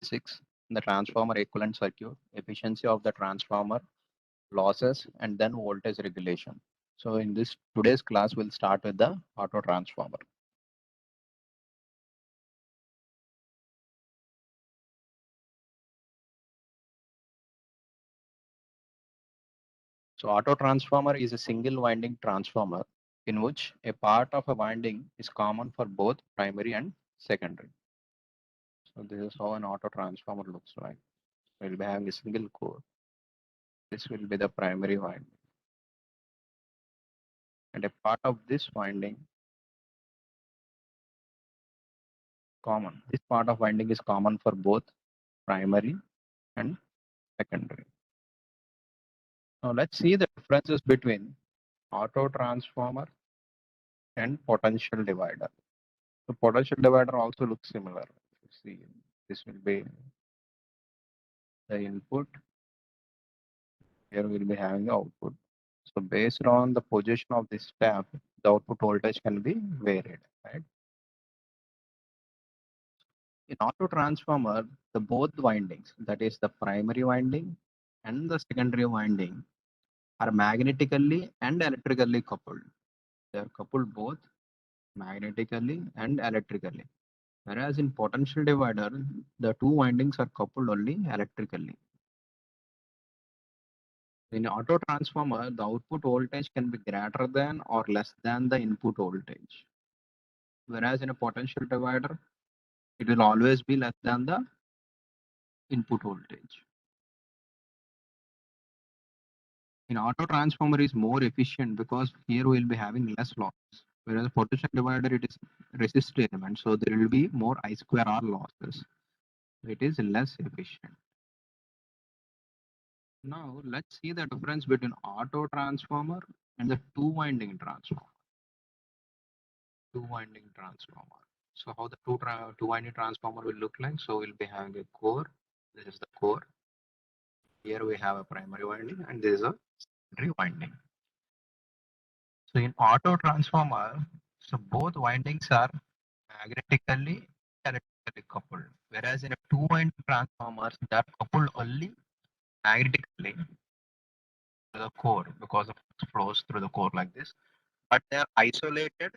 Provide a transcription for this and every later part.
basics, the transformer equivalent circuit, efficiency of the transformer, losses, and then voltage regulation. So in this today's class, we'll start with the auto transformer. So auto transformer is a single winding transformer in which a part of a winding is common for both primary and secondary. So this is how an auto transformer looks like. We'll be having a single core. This will be the primary winding. And a part of this winding common. This part of winding is common for both primary and secondary. Now let's see the differences between auto transformer and potential divider. The potential divider also looks similar. You see, this will be the input. Here we'll be having the output. So based on the position of this tap, the output voltage can be varied, right? In auto transformer, the both windings, that is the primary winding and the secondary winding, are magnetically and electrically coupled. They are coupled both magnetically and electrically. Whereas in potential divider, the two windings are coupled only electrically. In auto transformer, the output voltage can be greater than or less than the input voltage. Whereas in a potential divider, it will always be less than the input voltage. In auto transformer is more efficient because here we will be having less losses. Whereas potential divider, it is resistor element, so there will be more I square R losses. It is less efficient. Now let's see the difference between auto transformer and the two winding transformer. Two winding transformer. So how the two winding transformer will look like? So we'll be having a core. This is the core. Here we have a primary winding and this is a secondary winding. So in auto transformer, so both windings are magnetically electrically coupled. Whereas in a two winding transformers, they are coupled only magnetically to the core because of it flows through the core like this. But they are isolated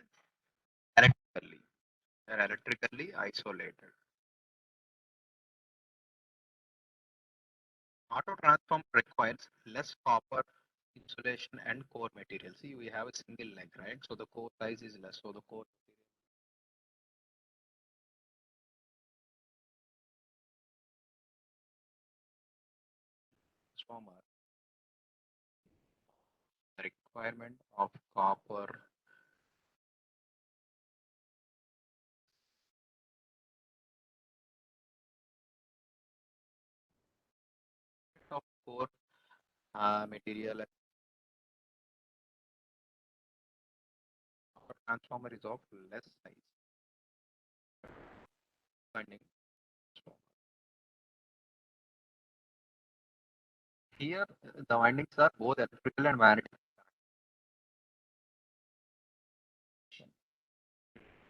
electrically. They are electrically isolated. Auto transformer requires less copper insulation and core material. See, we have a single leg, right? So the core size is less. So the core transformer, the requirement of copper of core material transformer is of less size. Winding transformer. Here, the windings are both electrical and magnetic.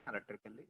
Electrically.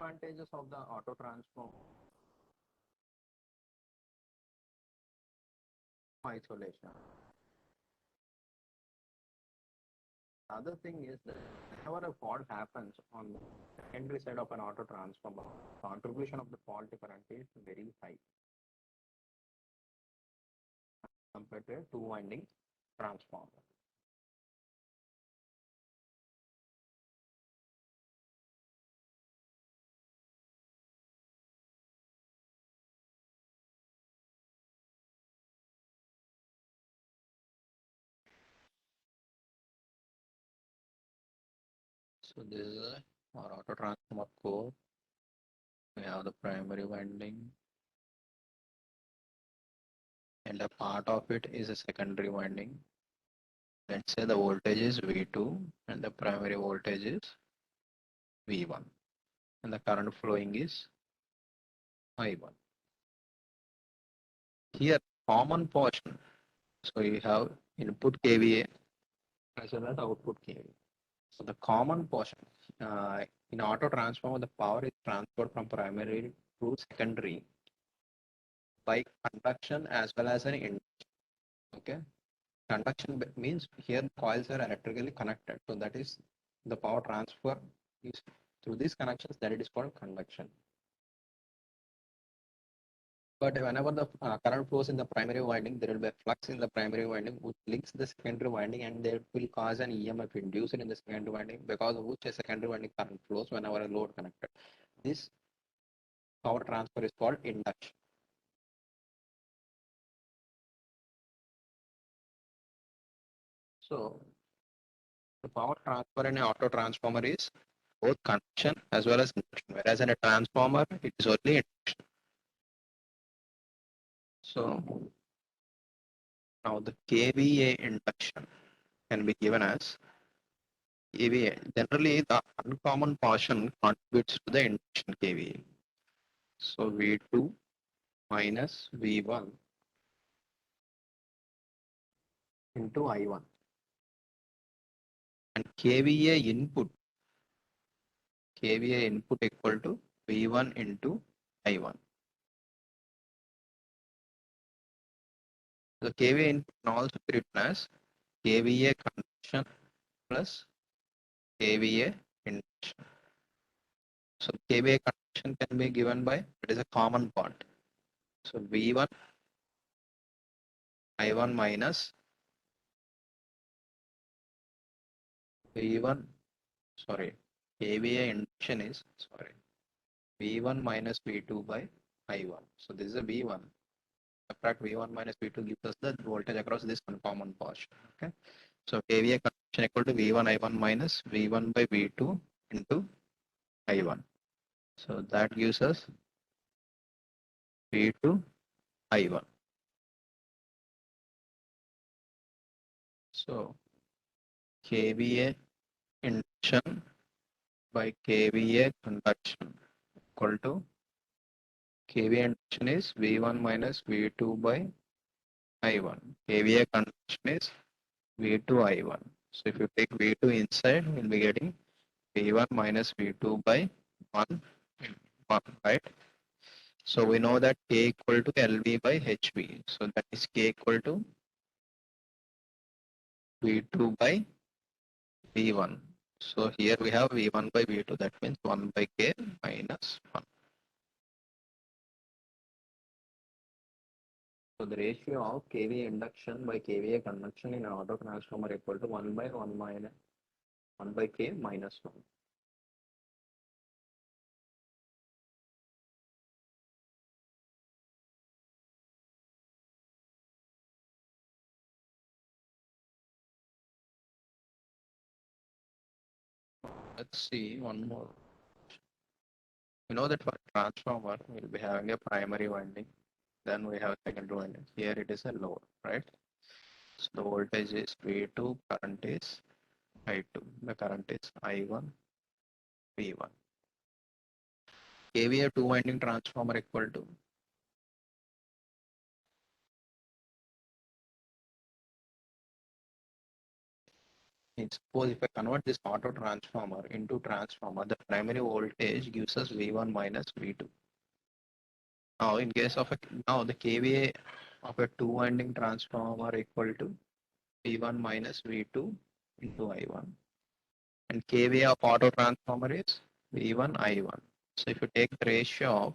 Advantages of the auto transform isolation. Other thing is that whenever a fault happens on the secondary side of an auto transformer, contribution of the fault current is very high compared to a two winding transformer. So this is our auto transformer core. We have the primary winding, and a part of it is a secondary winding. Let's say the voltage is V2 and the primary voltage is V1, and the current flowing is I1. Here, common portion. So you have input kVA as well as output kVA. So the common portion in auto transformer, the power is transferred from primary to secondary by conduction as well as an induction. Okay, conduction means here coils are electrically connected. So that is the power transfer is through these connections, that it is called conduction. But whenever the current flows in the primary winding, there will be a flux in the primary winding which links the secondary winding, and there will cause an EMF induced in the secondary winding, because of which a secondary winding current flows whenever a load connected. This power transfer is called induction. So the power transfer in an auto transformer is both conduction as well as induction, whereas in a transformer it is only induction. So now the kVA induction can be given as kVA. Generally, the uncommon portion contributes to the induction kVA. So V2 minus V1 into I1, and kVA input equal to V1 into I1. The kVA input can also be written as kVA conduction plus kVA induction. So kVA conduction can be given by, it is a common part. So V1 I1 minus V1, sorry, kVA induction is, sorry, V1 minus V2 by I1. So this is a V1. Subtract V1 minus V2 gives us the voltage across this uncommon portion. Okay. So kVA connection equal to V1 I1 minus V1 by V2 into I1. So that gives us V2 I1. So kVA induction by kVA conduction equal to kVA induction is V1 minus V2 by I1. kVA conduction is V2 I1. So if you take V2 inside, we'll be getting V1 minus V2 by 1, 1, right? So we know that K equal to LV by HV. So that is K equal to V2 by V1. So here we have V1 by V2. That means 1 by K minus 1. So the ratio of kVA induction by kVA conduction in an auto transformer equal to 1 by 1 minus 1 by K minus 1. Let's see one more. We know that for a transformer, we'll be having a primary winding, then we have secondary winding. Here it is a load, right? So the voltage is V2, current is I2, the current is I1, V1. KVA two winding transformer equal to Suppose if I convert this auto transformer into transformer, the primary voltage gives us V1 minus V2. Now, in case of now the kVA of a two-winding transformer equal to V1 minus V2 into I1, and kVA of auto transformer is V1 I1. So if you take the ratio of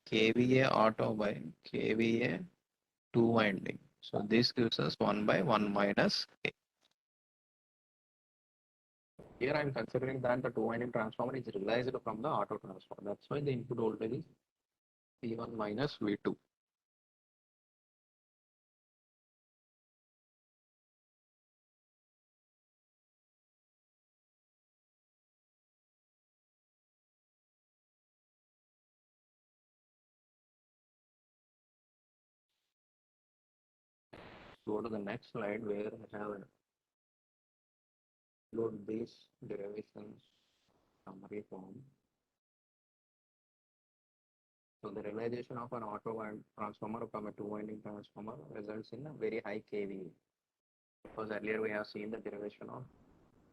kVA auto by kVA two winding, so this gives us 1 by 1 minus K. Here I am considering that the two winding transformer is realized from the auto transformer. That's why the input voltage is V1 minus V2. Go to the next slide where I have load these derivations summary form. So the realization of an auto transformer from a two-winding transformer results in a very high kVA. Because earlier we have seen the derivation of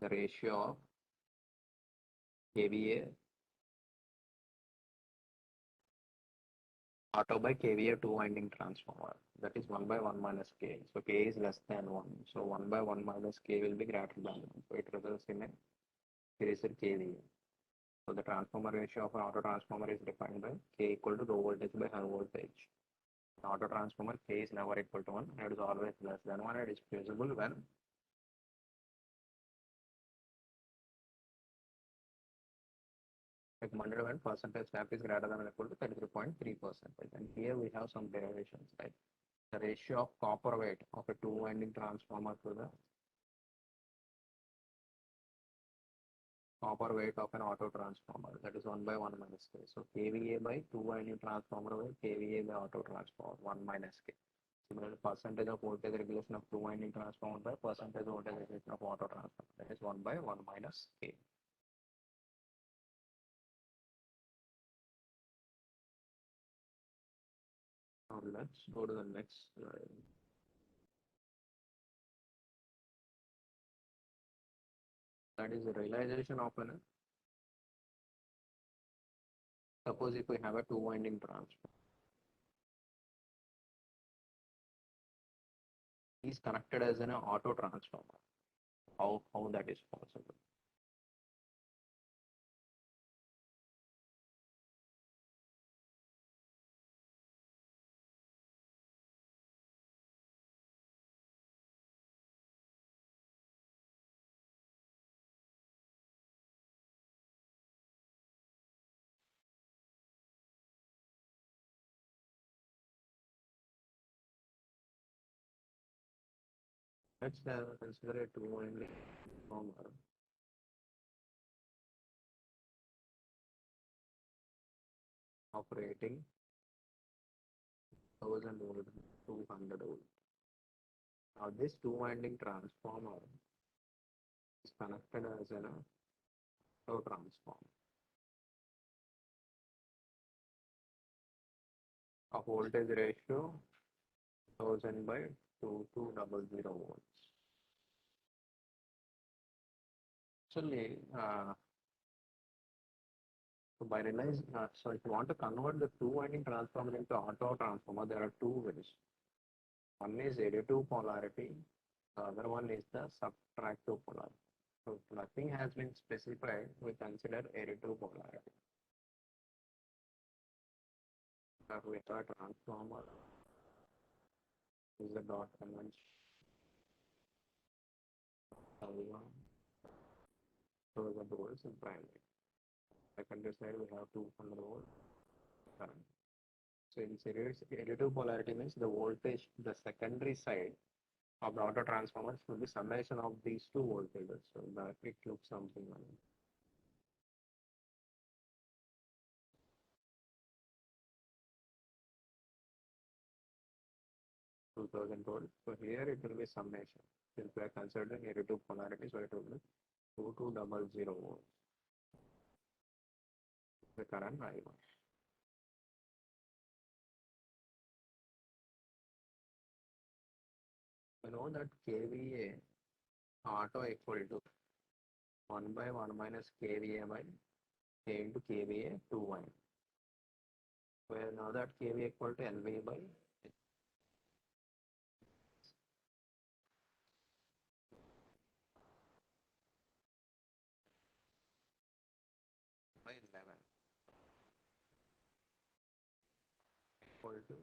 the ratio of kVA auto by kVA two-winding transformer. That is 1 by 1 minus K. So K is less than 1. So 1 by 1 minus K will be greater than 1. So it results in a increased kVA. So the transformer ratio of an auto transformer is defined by K equal to low voltage by high voltage. In auto transformer, K is never equal to 1. It is always less than 1. It is feasible when recommended when percentage step is greater than or equal to 33.3%. And here we have some derivations, right? The ratio of copper weight of a two-winding transformer to the copper weight of an auto transformer, that is 1 by 1 minus K. So kVA by two-winding transformer by kVA by auto transformer 1 minus K. Similarly, percentage of voltage regulation of two-winding transformer by percentage of voltage regulation of auto transformer, that is 1 by 1 minus K. Now let's go to the next slide. That is the realization of an, suppose if we have a two-winding transformer, is connected as an auto transformer. How that is possible? Let's consider a two-winding transformer operating 1000 volt, 200 volt. Now this two-winding transformer is connected as an auto transformer. A voltage ratio 1000 by 2200 volts. Actually, so by realizing, so if you want to convert the two-winding transformer into auto transformer, there are two ways. One is additive polarity, the other one is the subtractive polarity. So nothing has been specified, we consider additive polarity. We have a transformer, is the dot convention, so the volts in primary. Secondary side we have 200 volt current. So in series, additive polarity means the voltage, the secondary side of the auto transformer should be summation of these two voltages. So that it looks something like 2000 volt. So here it will be summation. Since we are considering additive polarity, so it will be 2200 volts. The current I1. We know that kVA auto equal to 1 by 1 minus kVA by K into kVA 2 1. Where now that kVA equal to LV by H by 11 equal to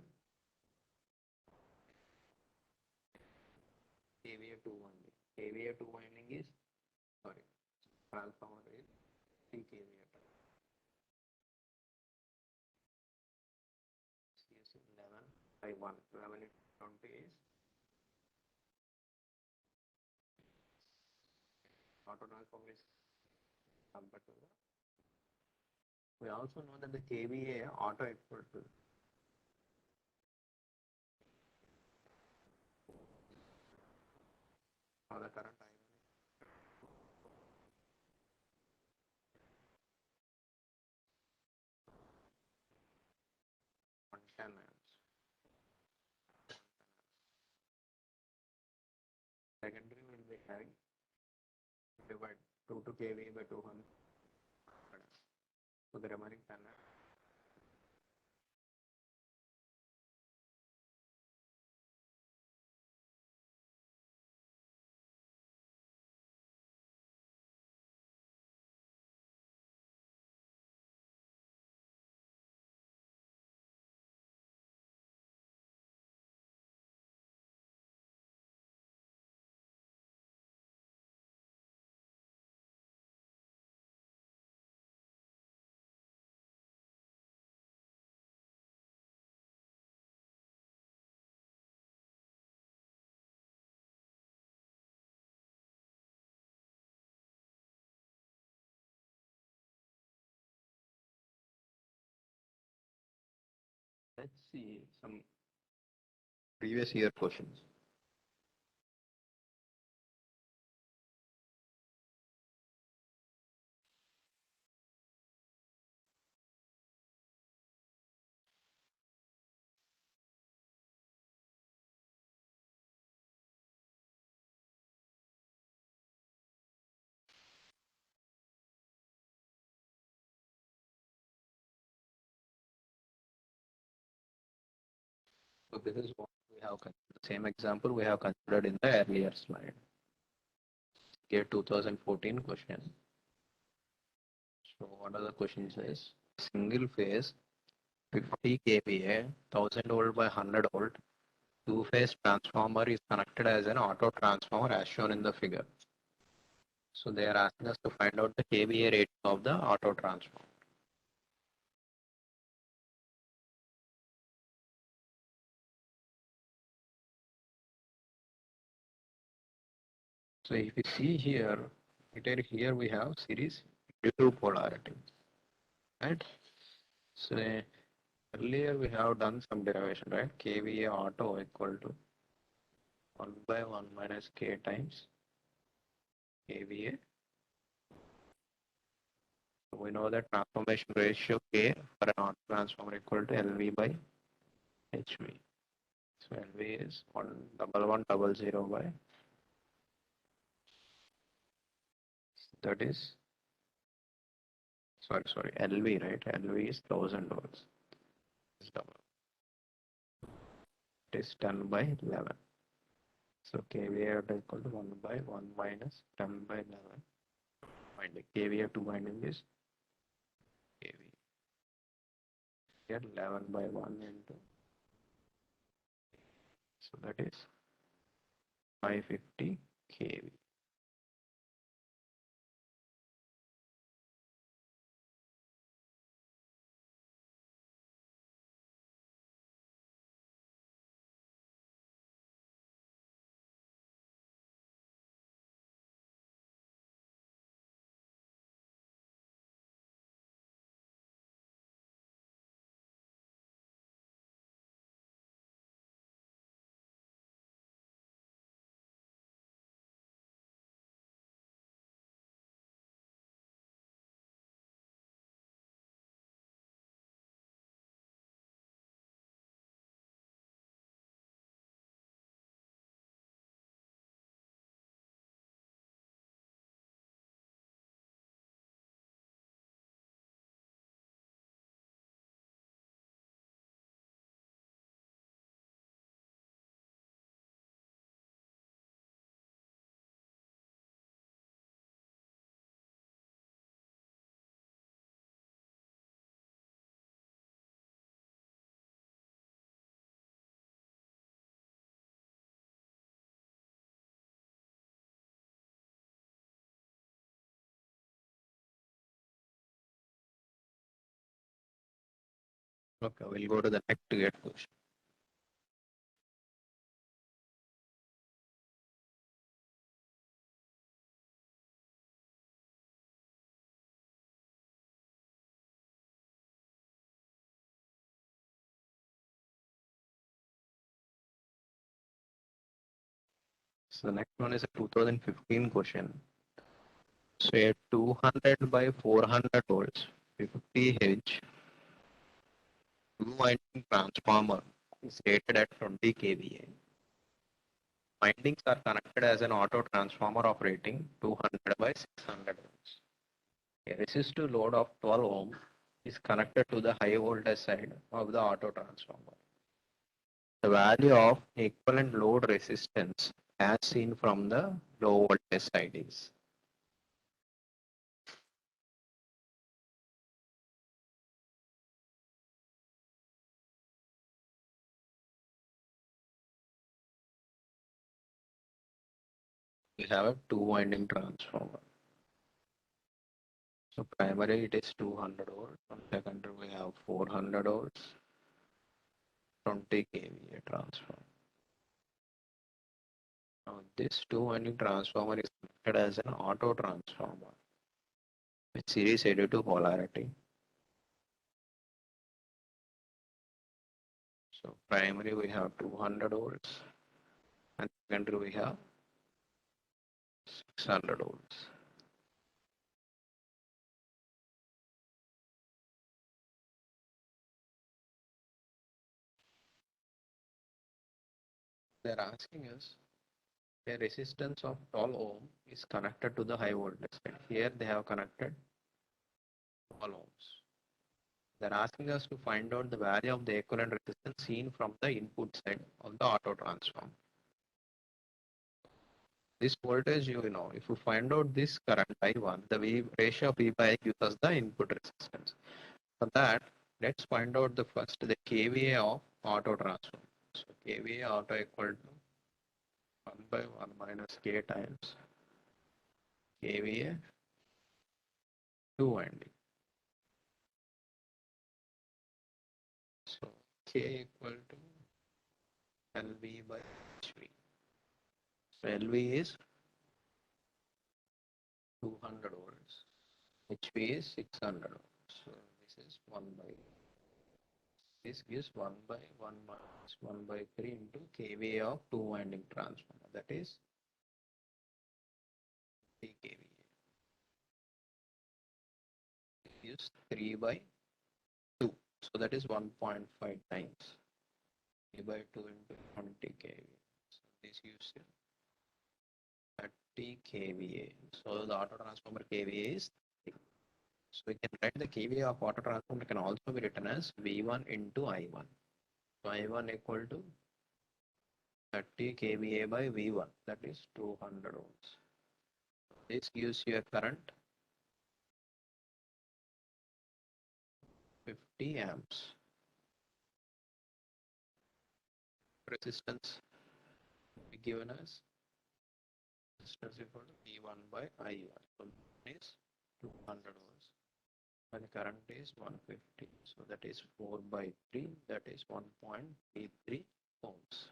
kVA 2 winding. kVA 2 winding is, sorry, transformer is 3 kVA. CS 11 by 1. 11 into 20 is auto transformer is compared to the. We also know that the kVA auto equal to the current time 110 amps. Secondary will be having divide 2 to kVA by 200. So the remaining 10 amps. Let's see some previous year questions. So this is what we have considered. The same example we have considered in the earlier slide. Here 2014 question. So what are the questions is single phase 50 kVA 1000 volt by 100 volt two phase transformer is connected as an auto transformer as shown in the figure. So they are asking us to find out the kVA rating of the auto transformer. So if you see here, here we have series dual polarity, right? So earlier we have done some derivation, right? kVA auto equal to 1 by 1 minus k times kVA. So we know that transformation ratio k for an auto transformer equal to LV by HV. So LV is 11100 by, that is, sorry, LV, right? LV is 1000 volts. It's double. It is 10 by 11. So kVA equal to 1 by 1 minus 10 by 11. Winding. kVA 2 winding is kVA. Here 11 by 1 into. So that is 550 kV. Okay, we'll go to the next to get question. So the next one is a 2015 question. Say 200 by 400 volts, 50 Hz, two winding transformer is rated at 20 kVA. Windings are connected as an auto transformer of rating 200 by 600 volts. A resistive load of 12 ohm is connected to the high voltage side of the auto transformer. The value of equivalent load resistance as seen from the low voltage side is. We have a two winding transformer. So primary it is 200 volts, on secondary we have 400 volts, 20 kVA transformer. Now this two winding transformer is connected as an auto transformer with series additive polarity. So primary we have 200 volts and secondary we have 600 volts. They're asking us a resistance of 12 ohm is connected to the high voltage side. Here they have connected 12 ohms. They're asking us to find out the value of the equivalent resistance seen from the input side of the auto transformer. This voltage, you know, if you find out this current I1, the V ratio of V by I gives us the input resistance. For that, let's find out the first the kVA of auto transformer. So kVA auto equal to 1 by 1 minus K times kVA 2 winding. So K equal to LV by HV. So LV is 200 volts. HV is 600 volts. So this is 1 by, this gives 1 by 1 minus 1 by 3 into kVA of 2 winding transformer. That is 3 kVA. It gives 3 by 2. So that is 1.5 times. 3 by 2 into 20 kVA. So this gives you 30 kVA. So the auto transformer kVA is 3. So we can write the kVA of auto transformer can also be written as V1 into I1. So I1 equal to 30 kVA by V1, that is 200 ohms. This gives you a current 50 amps. Resistance given as resistance equal to V1 by I1. So is 200 ohms and the current is 150. So that is 4 by 3, that is 1.83 ohms.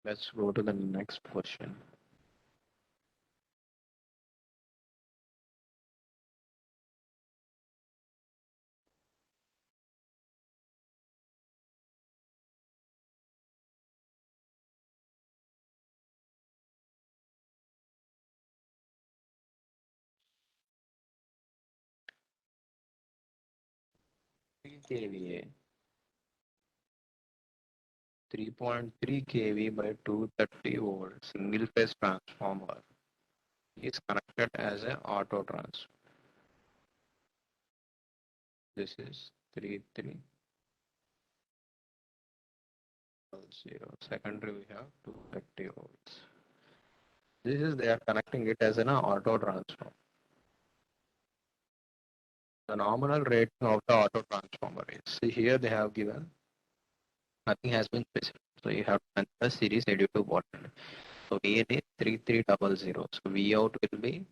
Let's go to the next question. kVA, 3.3 kV by 230 volt single phase transformer is connected as an auto trans. This is 3300. Secondary we have 230 volts. This is they are connecting it as an auto transformer. The nominal rating of the auto transformer is, see here they have given, nothing has been specified. So you have to consider series additive voltage. So V in is 3300. So V out will be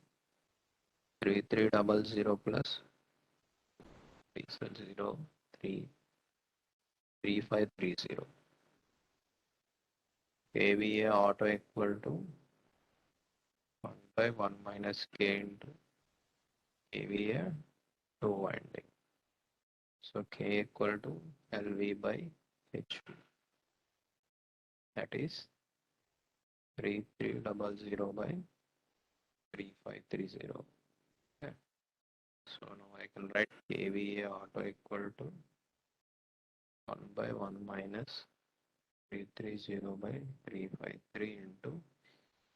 3300 plus 3530. kVA auto equal to 1 by 1 minus K into kVA 2 winding. So K equal to LV by HV. That is 3300 by 3530. Okay. So now I can write kVA auto equal to 1 by 1 minus 330 by 353 into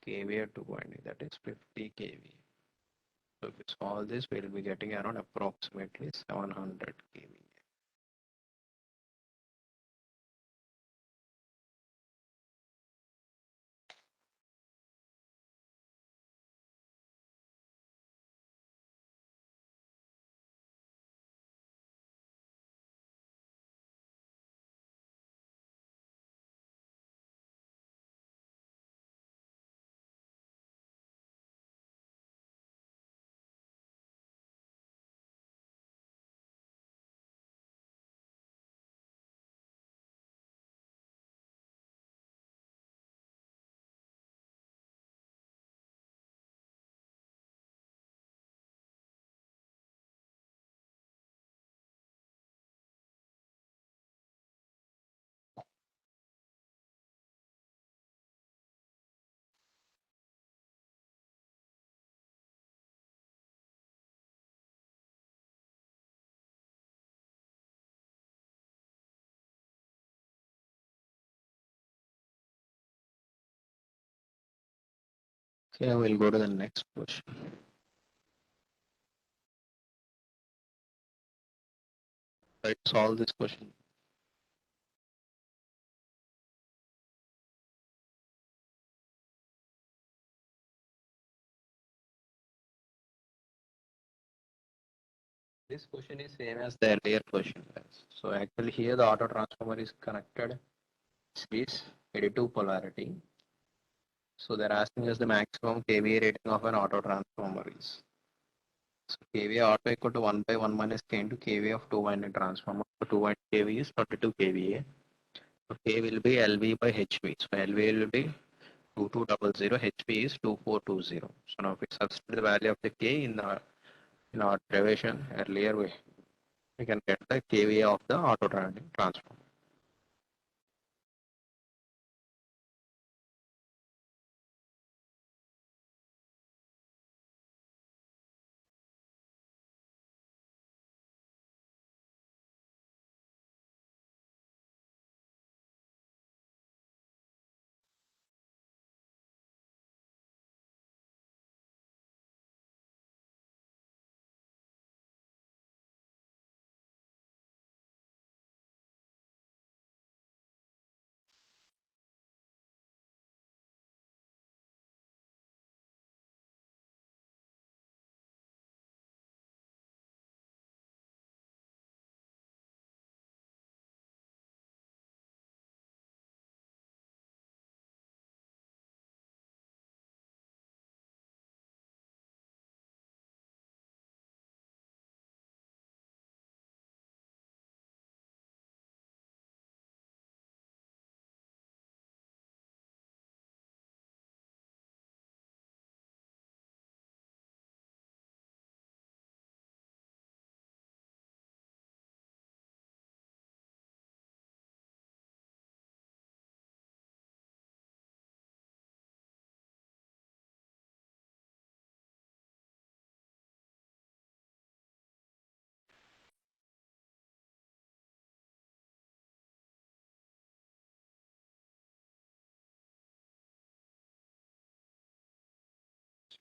kVA 2 winding. That is 50 kVA. So if we solve this, we'll be getting around approximately 700 kVA. Okay, we'll go to the next question. Let's solve this question. This question is same as the earlier question, guys. So actually here the auto transformer is connected series additive polarity. So they're asking us the maximum kVA rating of an auto transformer is. So kVA auto equal to 1 by 1 minus K into kVA of 2 winding transformer. So 2 winding kVA is 22 kVA. So K will be LV by HV. So LV will be 2200, HV is 2420. So now if we substitute the value of the K in our derivation earlier, we can get the kVA of the auto transformer.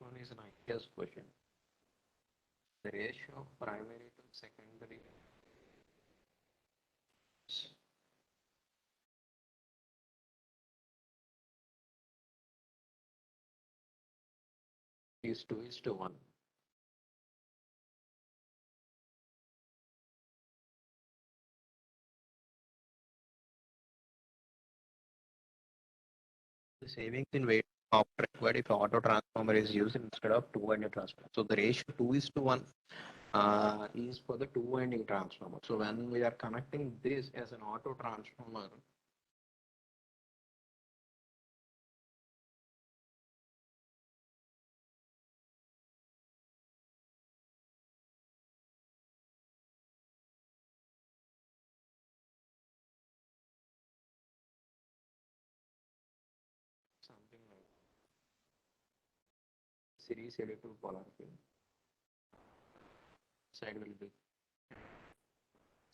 one is an ITS question. The ratio of primary to secondary is 2:1. The savings in weight of required if auto transformer is used instead of two winding transformer. So the ratio 2:1 is for the two winding transformer. So when we are connecting this as an auto transformer, something like series electrical polarity side will be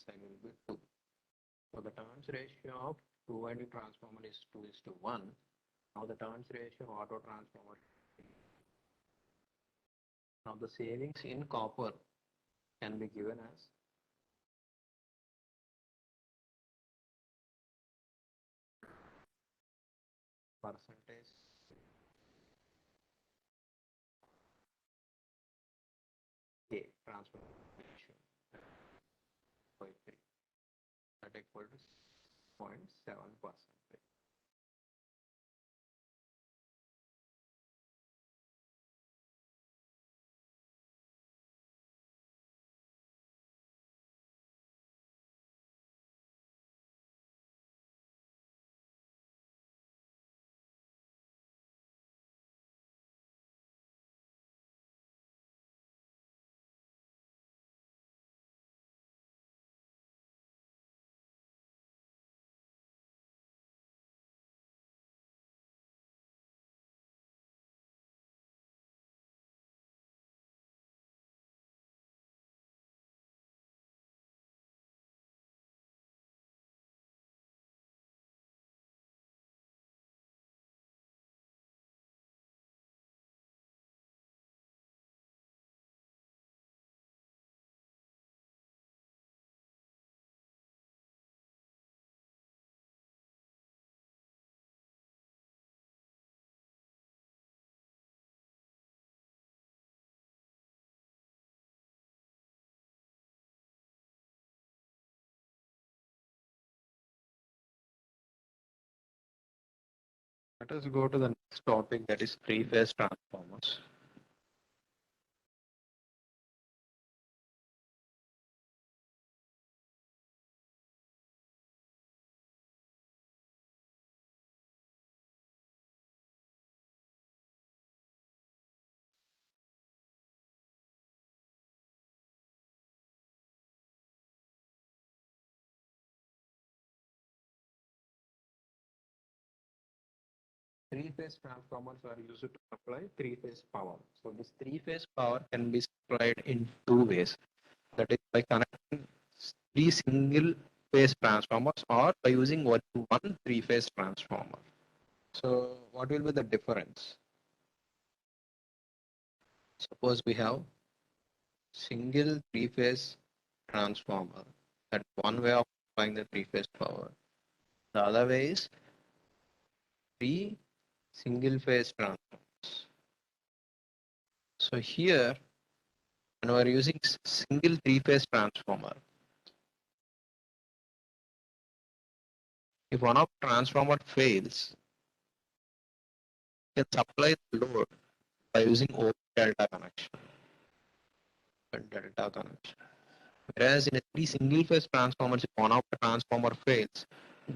side will be 2. So the turns ratio of two winding transformer is 2:1. Now the turns ratio of auto transformer. Now the savings in copper can be given as percentage K transfer ratio by 3, that equal to 0.7%. Let us go to the next topic, that is three-phase transformers. Three-phase transformers are used to supply three-phase power. So this three-phase power can be supplied in two ways. That is by connecting three single-phase transformers or by using one three-phase transformer. So what will be the difference? Suppose we have single three-phase transformer. That's one way of applying the three-phase power. The other way is three single-phase transformers. So here, when we are using single three-phase transformer, if one of the transformer fails, you can supply the load by using open delta connection. Delta connection. Whereas in a three single-phase transformers, if one of the transformer fails,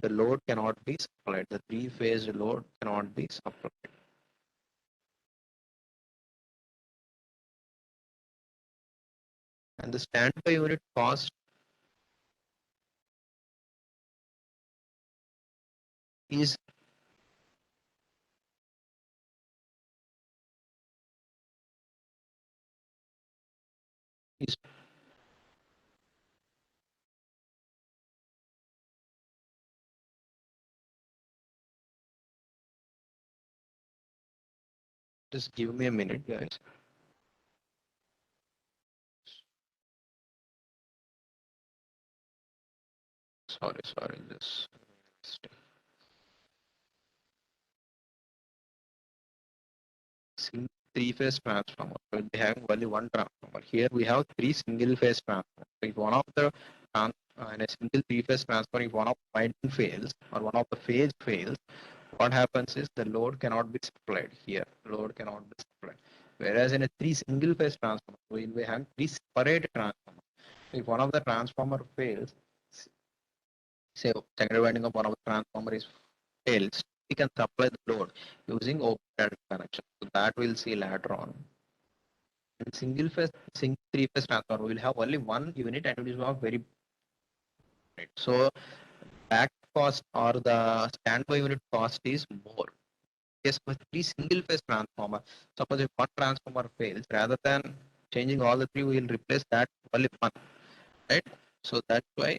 the load cannot be supplied. The three-phase load cannot be supplied. And the standby unit cost is is Just give me a minute, guys. Sorry, just single three-phase transformer. We'll be having only one transformer. Here we have three single-phase transformers. If one of the in a single three-phase transformer, if one of the winding fails or one of the phase fails, what happens is the load cannot be supplied here. Load cannot be supplied. Whereas in a three single-phase transformer, we have three separate transformers. If one of the transformer fails, say secondary winding of one of the transformer is fails, we can supply the load using open delta connection. So that we'll see later on. In single three-phase transformer, we will have only one unit and it is not very bright. So back cost or the standby unit cost is more. Yes, with three single-phase transformer, suppose if one transformer fails, rather than changing all the three, we will replace that only one, right? So that's why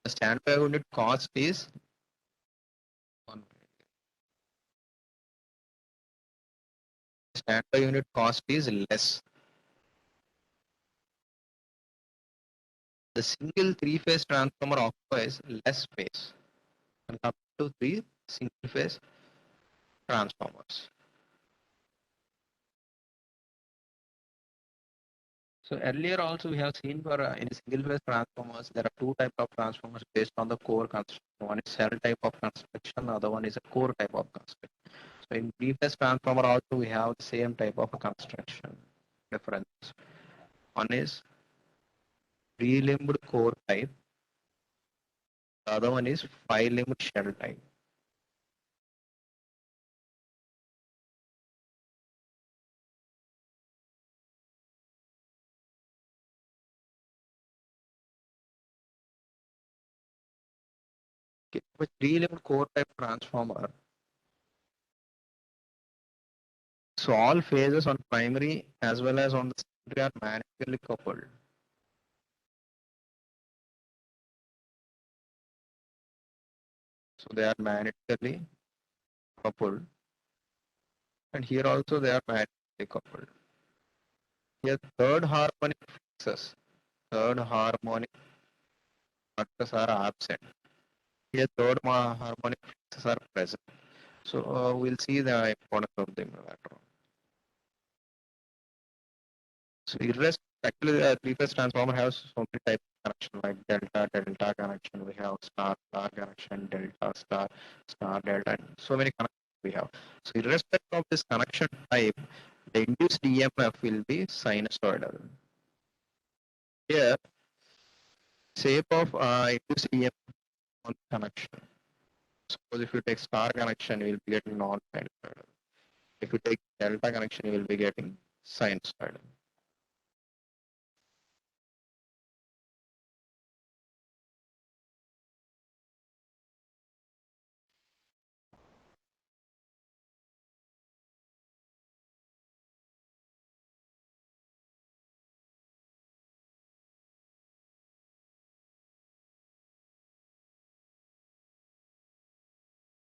the standby unit cost is one. Standby unit cost is less. The single three-phase transformer occupies less space compared to three single-phase transformers. So earlier also we have seen for in single-phase transformers, there are two types of transformers based on the core construction. One is cell type of construction, the other one is a core type of construction. So in three-phase transformer also we have the same type of construction difference. One is three-limbed core type, the other one is five-limbed shell type. Okay. With three-limbed core type transformer, so all phases on primary as well as on the secondary are manually coupled. So they are manually coupled, and here also they are manually coupled. Here third harmonic fluxes, third harmonic fluxes are absent. Here third harmonic fluxes are present. So we'll see the importance of them later on. So actually three-phase transformer has so many types of connection like delta connection. We have star connection, delta star delta, and so many connections we have. So irrespective of this connection type, the induced EMF will be sinusoidal. Here, shape of induced EMF on connection. Suppose if you take star connection, you will be getting non-sinusoidal. If you take delta connection, you will be getting sinusoidal.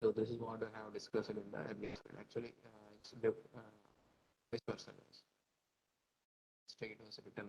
So this is what I have discussed in the earlier slide. Actually, it's vice versa. State was written.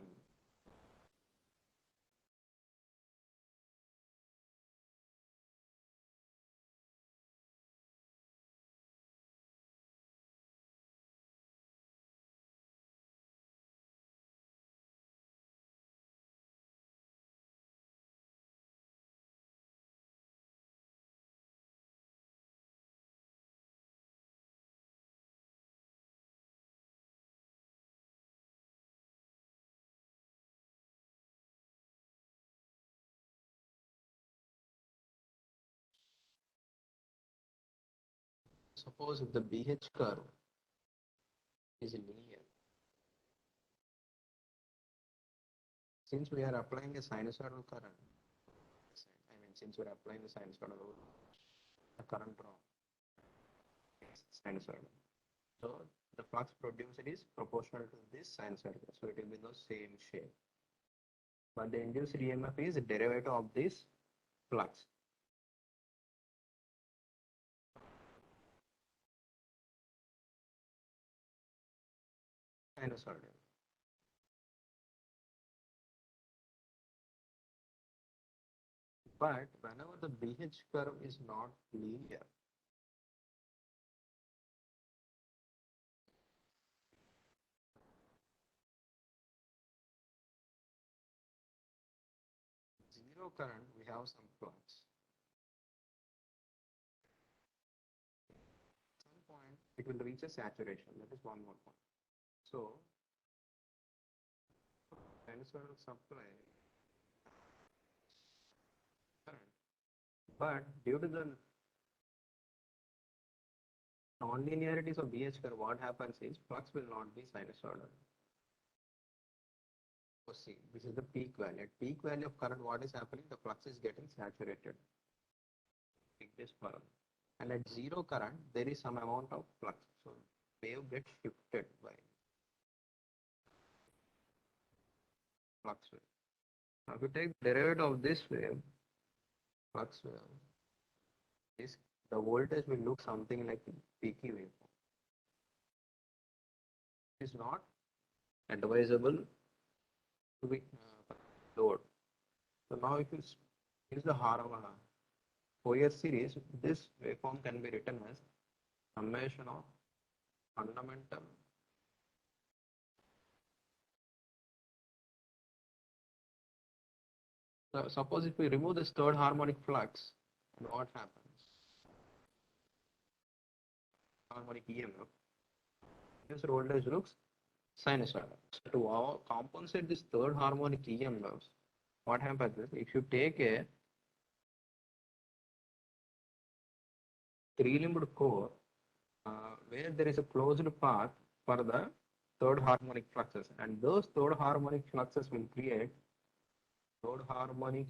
Suppose if the BH curve is linear, since we are applying a sinusoidal current, since we are applying the sinusoidal current from sinusoidal, so the flux produced is proportional to this sinusoidal, so it will be the same shape. But the induced EMF is a derivative of this flux. sinusoidal. But whenever the BH curve is not linear, zero current, we have some flux. At some point, it will reach a saturation. That is one more point. So, sinusoidal supply current. But due to the non-linearities of BH curve, what happens is flux will not be sinusoidal. So see, this is the peak value. At peak value of current, what is happening? The flux is getting saturated. Take this current. And at zero current, there is some amount of flux. So wave gets shifted by flux wave. Now if you take the derivative of this wave, flux wave, this the voltage will look something like peaky waveform. It is not advisable to be load. So now if you use the Fourier series, this waveform can be written as summation of fundamental so suppose if we remove this third harmonic flux, what happens? Harmonic EMF, this voltage looks sinusoidal. So to compensate this third harmonic EMFs, what happens is if you take a three-limbed core where there is a closed path for the third harmonic fluxes, and those third harmonic fluxes will create third harmonic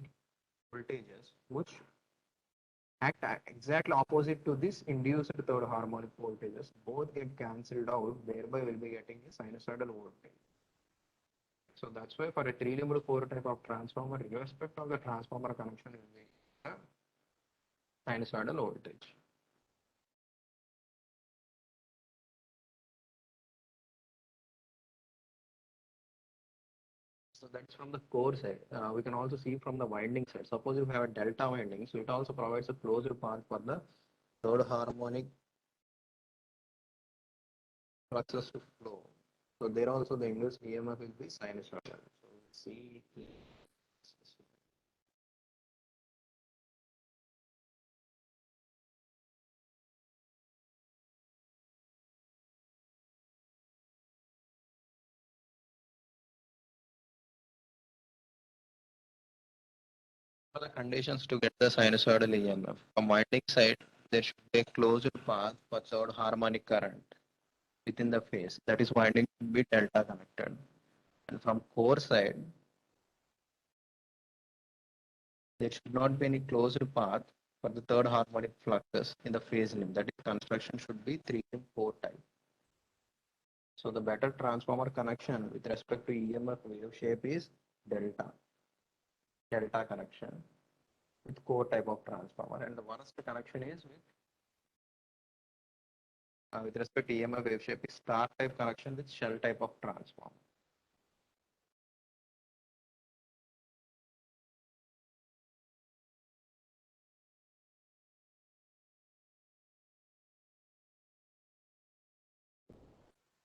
voltages which act exactly opposite to this induced third harmonic voltages. Both get cancelled out, thereby we'll be getting a sinusoidal voltage. So that's why for a three-limbed core type of transformer, irrespective of the transformer connection, will be a sinusoidal voltage. So that's from the core side. We can also see from the winding side. Suppose you have a delta winding, so it also provides a closed path for the third harmonic fluxes to flow. So there also the induced EMF will be sinusoidal. So see. For the conditions to get the sinusoidal EMF, from winding side, there should be a closed path for third harmonic current within the phase. That is winding should be delta connected. And from core side, there should not be any closed path for the third harmonic fluxes in the phase limb. That is, construction should be 3 4 type. So the better transformer connection with respect to EMF wave shape is delta connection with core type of transformer, and the worst connection is with respect to EMF wave shape is star type connection with shell type of transformer.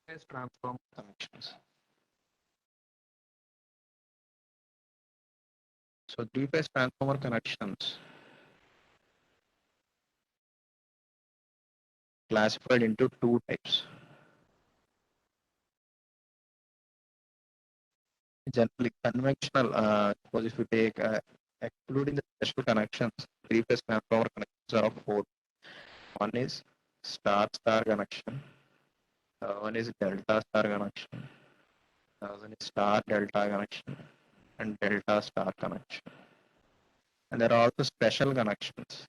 Phase transformer connections. So three-phase transformer connections classified into two types. Generally conventional, suppose if you take excluding the special connections, three-phase transformer connections are of four. One is star-star connection, one is delta-star connection, one is star-delta connection, and delta-star connection. And there are also special connections.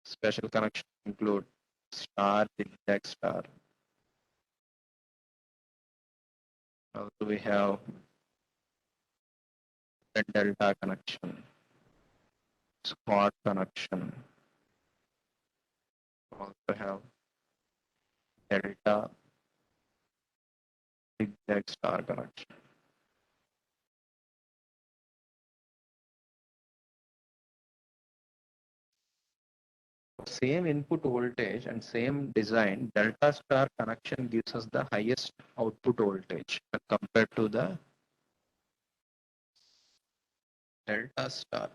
Special connections include star, zigzag star. Also we have the delta connection, squad connection. Also have delta zigzag star connection. Same input voltage and same design, delta star connection gives us the highest output voltage when compared to the delta star.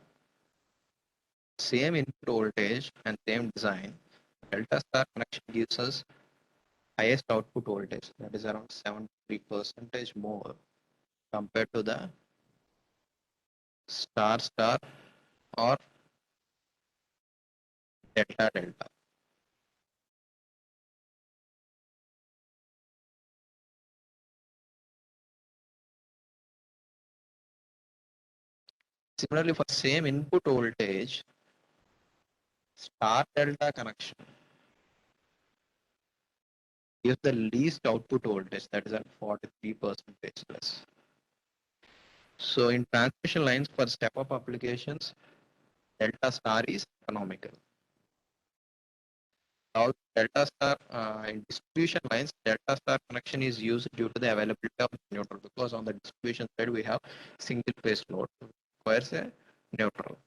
Same input voltage and same design, delta star connection gives us highest output voltage, that is around 73% more compared to the star star or delta delta. Similarly, for same input voltage, star delta connection gives the least output voltage, that is at 43% less. So in transmission lines for step-up applications, delta star is economical. Now, delta star in distribution lines, delta star connection is used due to the availability of neutral, because on the distribution side we have single phase load, requires a neutral.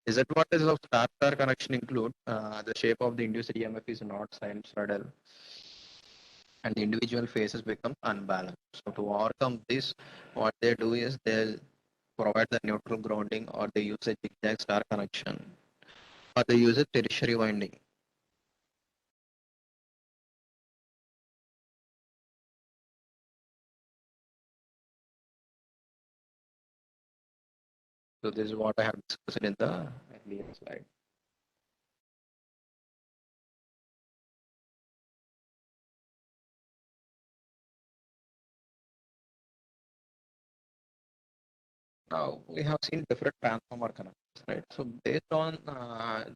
Disadvantages of star star connection include the shape of the induced EMF is not sinusoidal and the individual phases become unbalanced. So to overcome this, what they do is they provide the neutral grounding, or they use a zigzag star connection, or they use a tertiary winding. So this is what I have discussed in the earlier slide. Now we have seen different transformer connections, right? So based on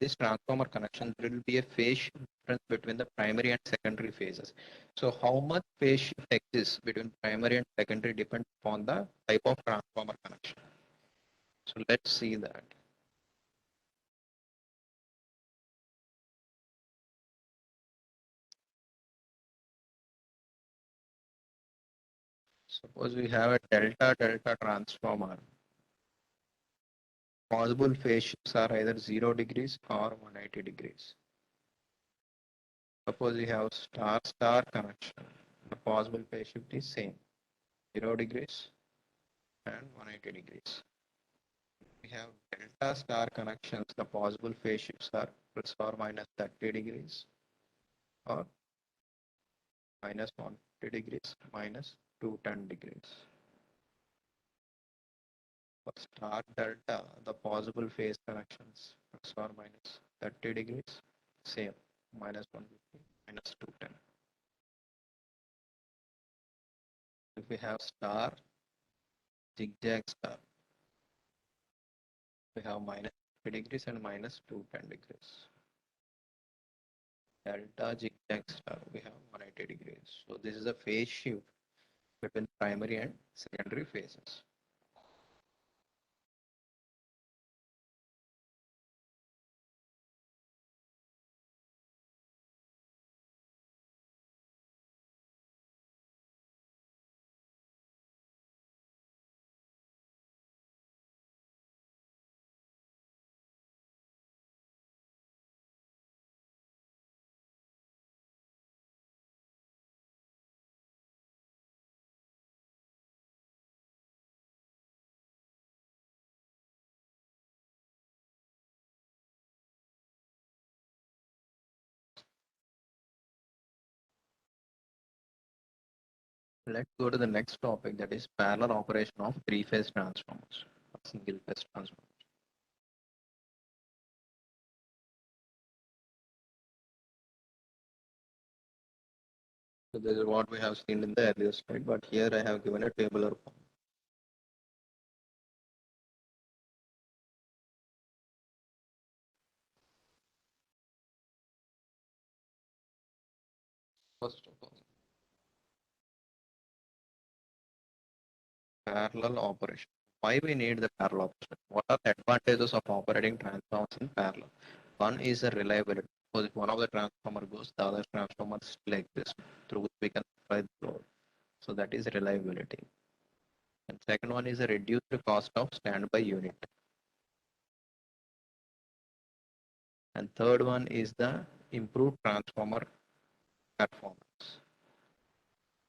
this transformer connection, there will be a phase shift difference between the primary and secondary phases. So how much phase shift exists between primary and secondary depends upon the type of transformer connection. So let's see that. Suppose we have a delta delta transformer. Possible phase shifts are either 0 degrees or 180 degrees. Suppose we have star star connection. The possible phase shift is same, 0 degrees and 180 degrees. We have delta star connections. The possible phase shifts are plus or minus 30 degrees or minus 150 degrees, minus 210 degrees. For star delta, the possible phase connections plus or minus 30 degrees, same, minus 150, minus 210. If we have star, zigzag star, we have minus 50 degrees and minus 210 degrees. Delta zigzag star, we have 180 degrees. So this is a phase shift between primary and secondary phases. Let's go to the next topic, that is parallel operation of three-phase transformers, single-phase transformers. So this is what we have seen in the earlier slide, but here I have given a tabular form. First of all, parallel operation. Why we need the parallel operation? What are the advantages of operating transformers in parallel? One is the reliability. Because if one of the transformer goes, the other transformer still exists through which we can supply the load. So that is reliability. And second one is a reduced cost of standby unit. And third one is the improved transformer performance.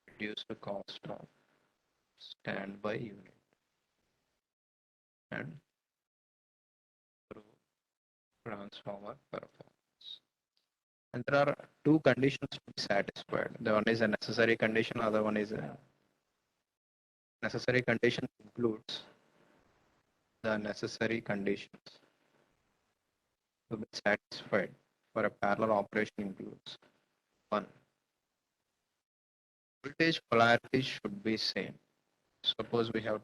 Reduce the cost of standby unit and improve transformer performance. And there are two conditions to be satisfied. The one is a necessary condition, other one is a necessary condition includes the necessary conditions to be satisfied for a parallel operation includes one, voltage polarity should be same. Suppose we have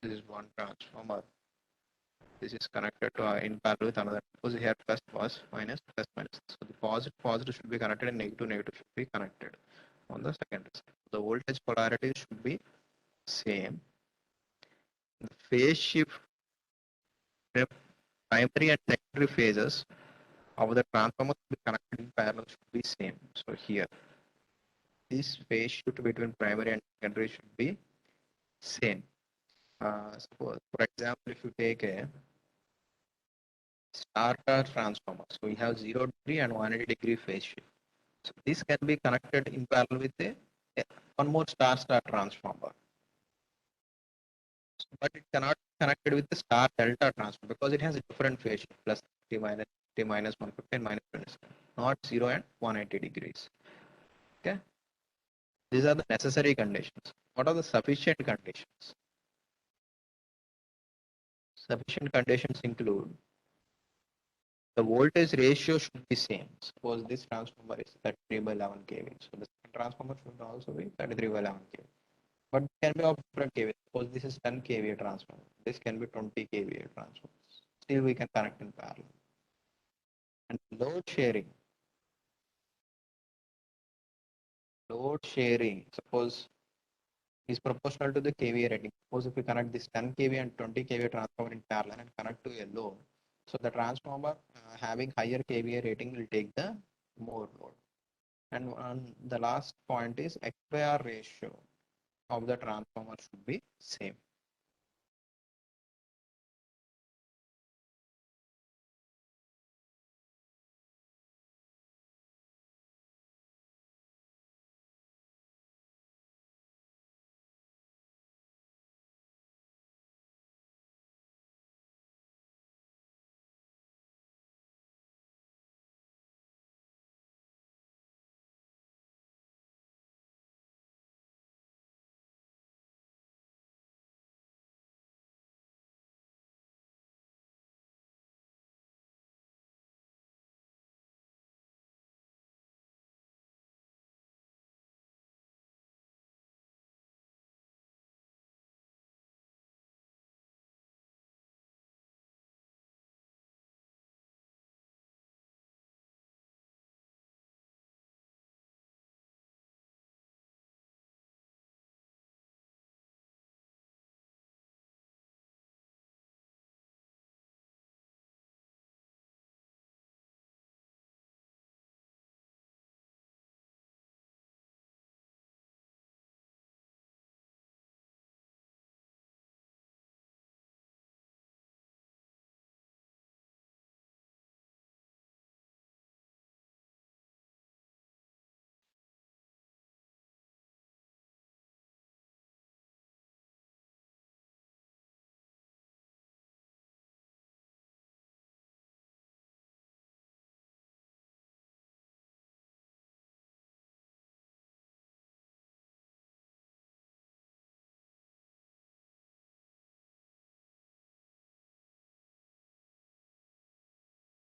this is one transformer. This is connected to in parallel with another. Suppose here plus minus plus minus. So the positive should be connected and negative should be connected on the secondary side. The voltage polarity should be same. The phase shift, the primary and secondary phases of the transformer should be connected in parallel should be same. So here this phase shift between primary and secondary should be same. Suppose, for example, if you take a star transformer, so we have 0 degree and 180-degree phase shift. So this can be connected in parallel with one more star transformer, but it cannot be connected with the star delta transformer because it has a different phase shift plus t minus t minus 150 and minus 27, not 0 and 180 degrees. Okay, these are the necessary conditions. What are the sufficient conditions? Sufficient conditions include the voltage ratio should be same. Suppose this transformer is 33 by 11 kV. So the second transformer should also be 33 by 11 kV. But it can be of different kV. Suppose this is 10 kVA transformer. This can be 20 kVA transformer. Still we can connect in parallel. And load sharing, suppose is proportional to the kVA rating. Suppose if we connect this 10 kVA and 20 kVA transformer in parallel and connect to a load, so the transformer having higher kVA rating will take the more load. And the last point is XYR ratio of the transformer should be same.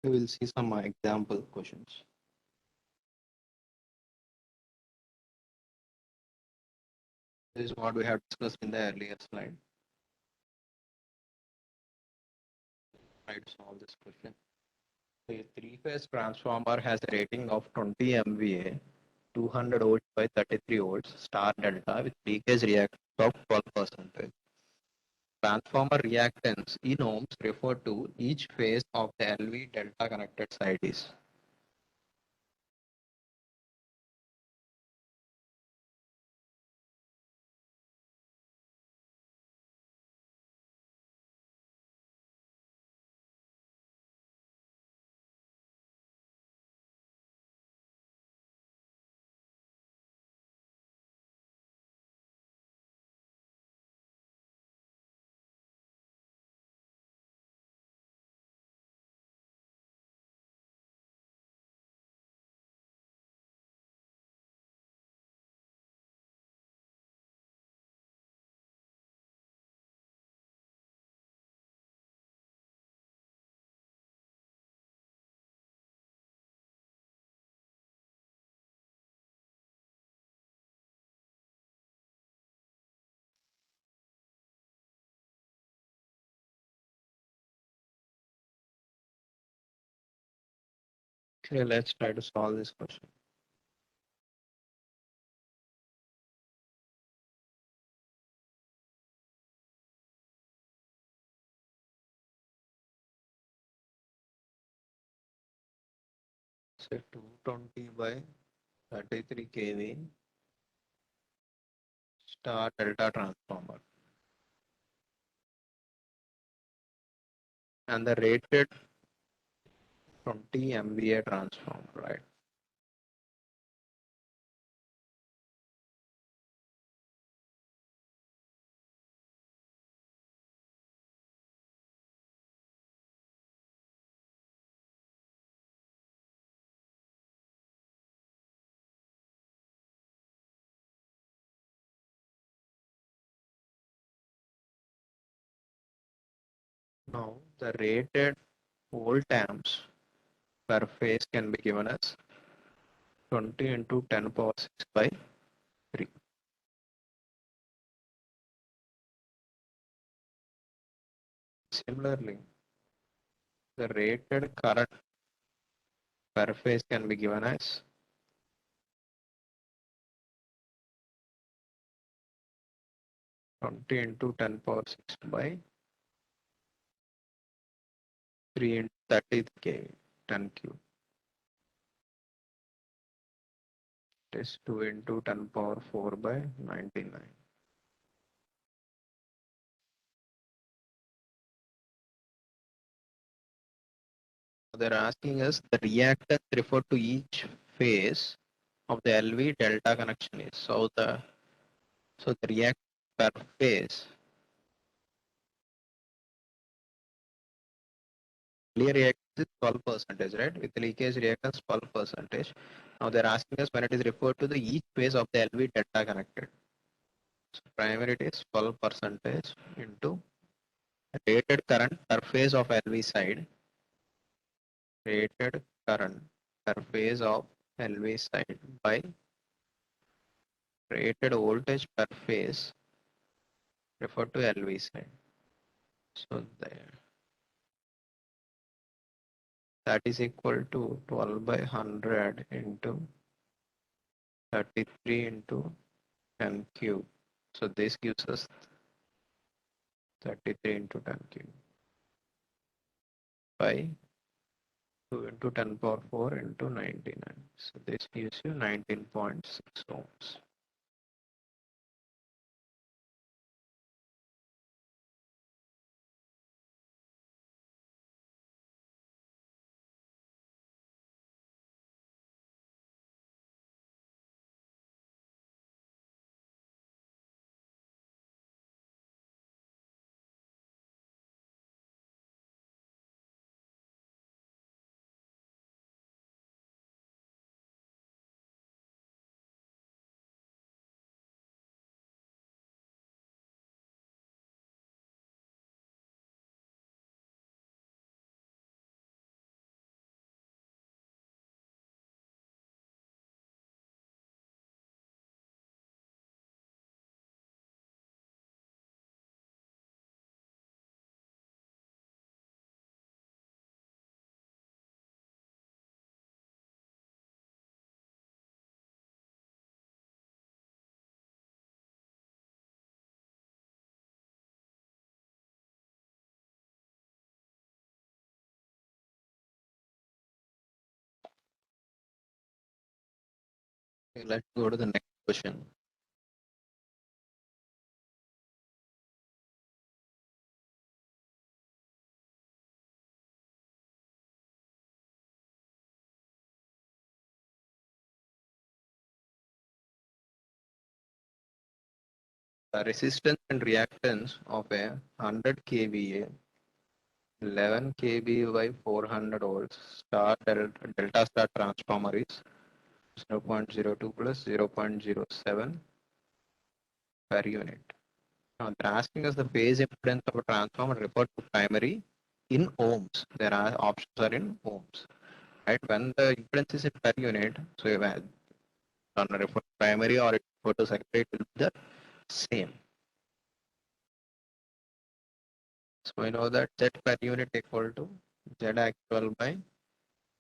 We will see some example questions. This is what we have discussed in the earlier slide. Try to solve this question. A three-phase transformer has a rating of 20 MVA, 200 volts by 33 volts, star delta with leakage reactance of 12%. Transformer reactance in ohms refer to each phase of the LV delta connected side is. Okay, let's try to solve this question. Say 220 by 33 kV star delta transformer, and the rated 20 MVA transformer, right? Now the rated volt amps per phase can be given as 20 into 10 power 6 by 3. Similarly, the rated current per phase can be given as 20 into 10 power 6 by 3 into 30 kV, 10 cube. It is 2 into 10 power 4 by 99. They're asking us the reactance referred to each phase of the LV delta connection is. So the reactance per phase, clear reactance is 12 percentage, right? With leakage reactance 12 percentage. Now they're asking us when it is referred to the each phase of the LV delta connected. So primary it is 12 percentage into rated current per phase of LV side, rated current per phase of LV side by rated voltage per phase referred to LV side. So there, that is equal to 12 by 100 into 33 into 10 cube. So this gives us 33 into 10 cube by 2 into 10 power 4 into 99. So this gives you 19.6 ohms. Okay, let's go to the next question. The resistance and reactance of a 100 kVA 11 kV by 400 volts delta star transformer is 0.02 plus 0.07 per unit. Now they're asking us the phase impedance of a transformer referred to primary in ohms. There are options are in ohms, right? When the impedance is in per unit, so you have on a refer to primary or refer to secondary, it will be the same. So we know that Z per unit equal to Z actual by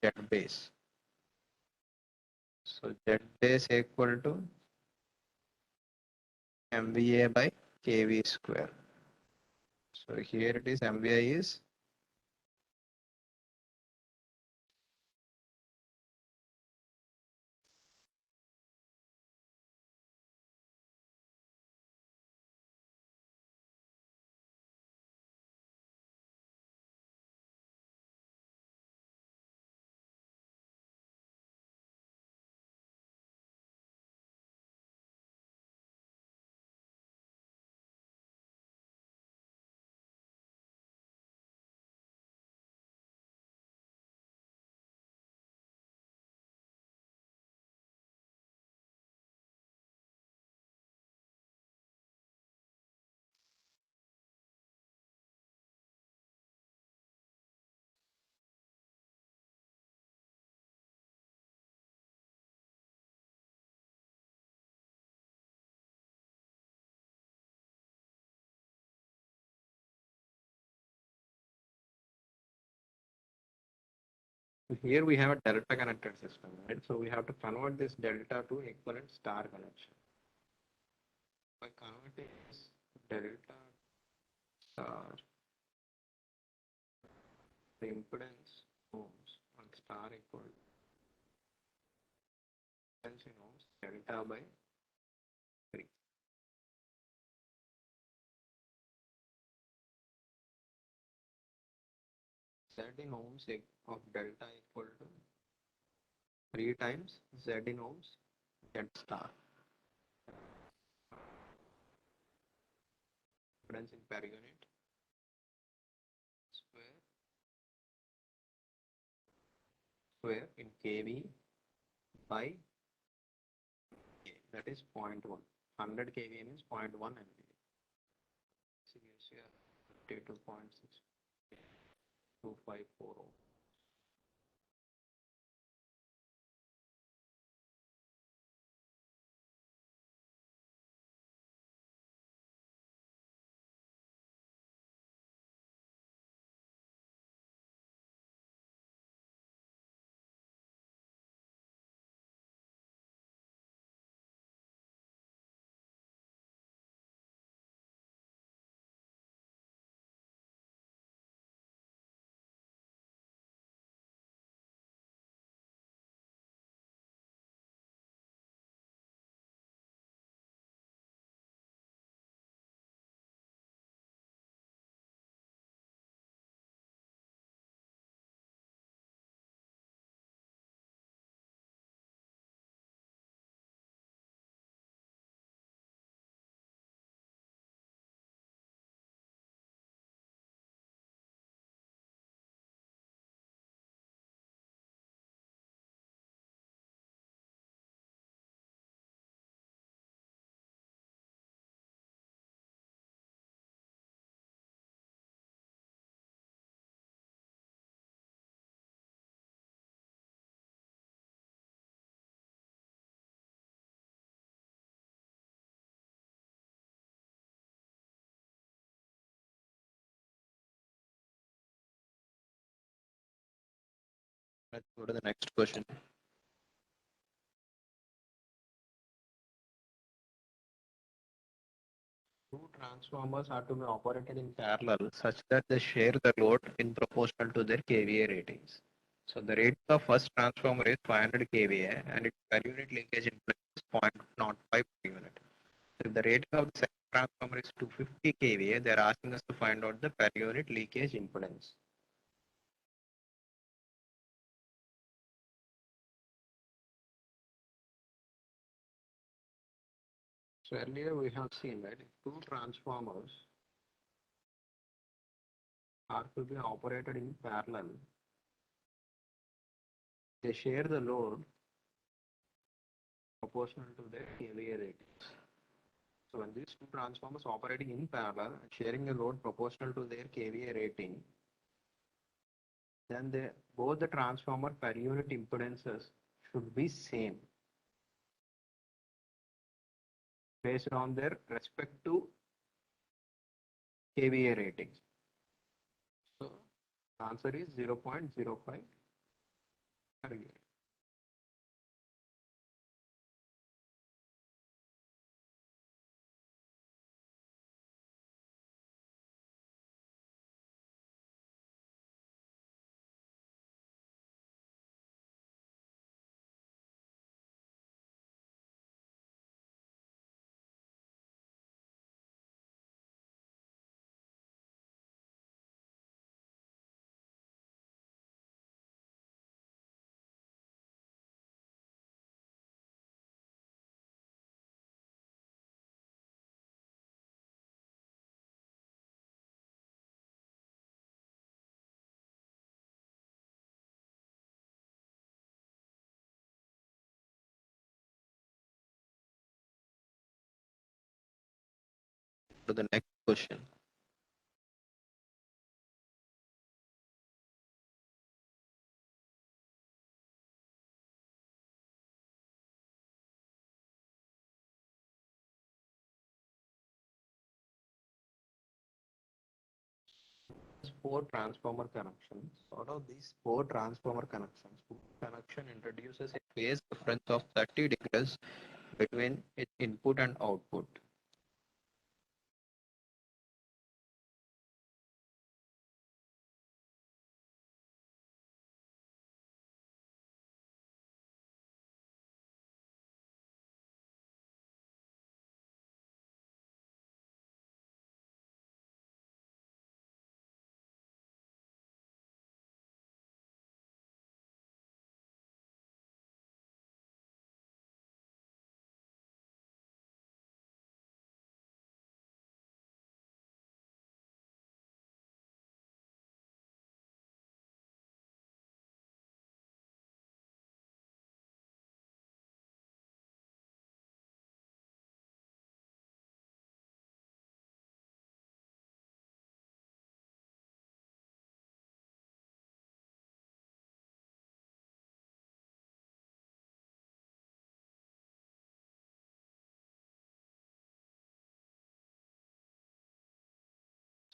Z base. So Z is equal to MVA by KV square. So here it is MVA is here we have a delta connected system, right? So we have to convert this delta to equivalent star connection. By converting this delta star, the impedance ohms on star equal to impedance in ohms delta by 3. Z in ohms of delta equal to 3 times Z in ohms Z star. Impedance in per unit square in kV by K, that is 0.1. 100 kVA means 0.1 MVA. So gives you 52.62540. Let's go to the next question. Two transformers are to be operated in parallel such that they share the load in proportional to their kVA ratings. So the rating of first transformer is 500 kVA and its per unit linkage impedance is 0.05 per unit. If the rating of the second transformer is 250 kVA, they are asking us to find out the per unit leakage impedance. So earlier we have seen that if two transformers are to be operated in parallel, they share the load proportional to their kVA ratings. So when these two transformers operating in parallel and sharing a load proportional to their kVA rating, then both the transformer per unit impedances should be same based on their respective kVA ratings. So the answer is 0.05 per unit. to the next question. Four transformer connections. Out of these four transformer connections, connection introduces a phase difference of 30 degrees between its input and output.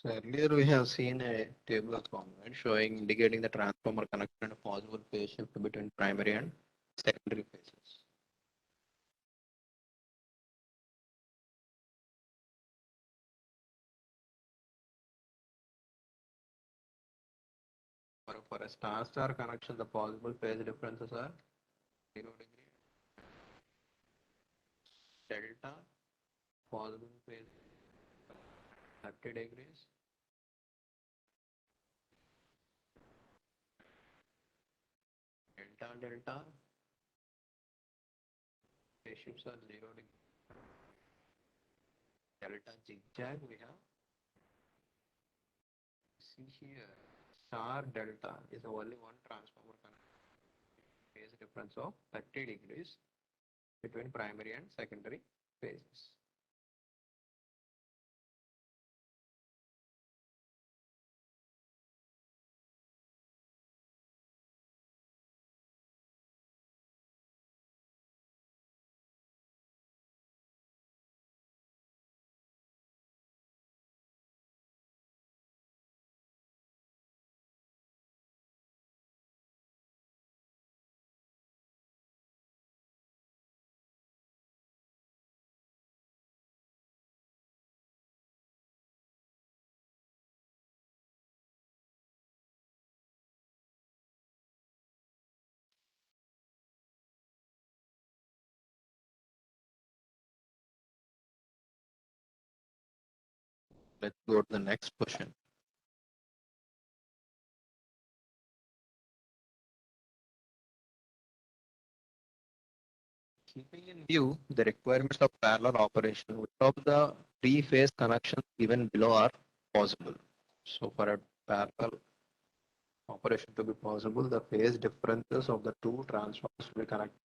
So earlier we have seen a table of contents showing indicating the transformer connection and a possible phase shift between primary and secondary phases. For a star-star connection, the possible phase differences are 0 degree, delta, possible phase 30 degrees, delta delta, phase shifts are 0 degree, delta zigzag we have. See here, star delta is only one transformer connection, phase difference of 30 degrees between primary and secondary phases. Let's go to the next question. Keeping in view the requirements of parallel operation, which of the three-phase connections given below are possible? So for a parallel operation to be possible, the phase differences of the two transformers to be connected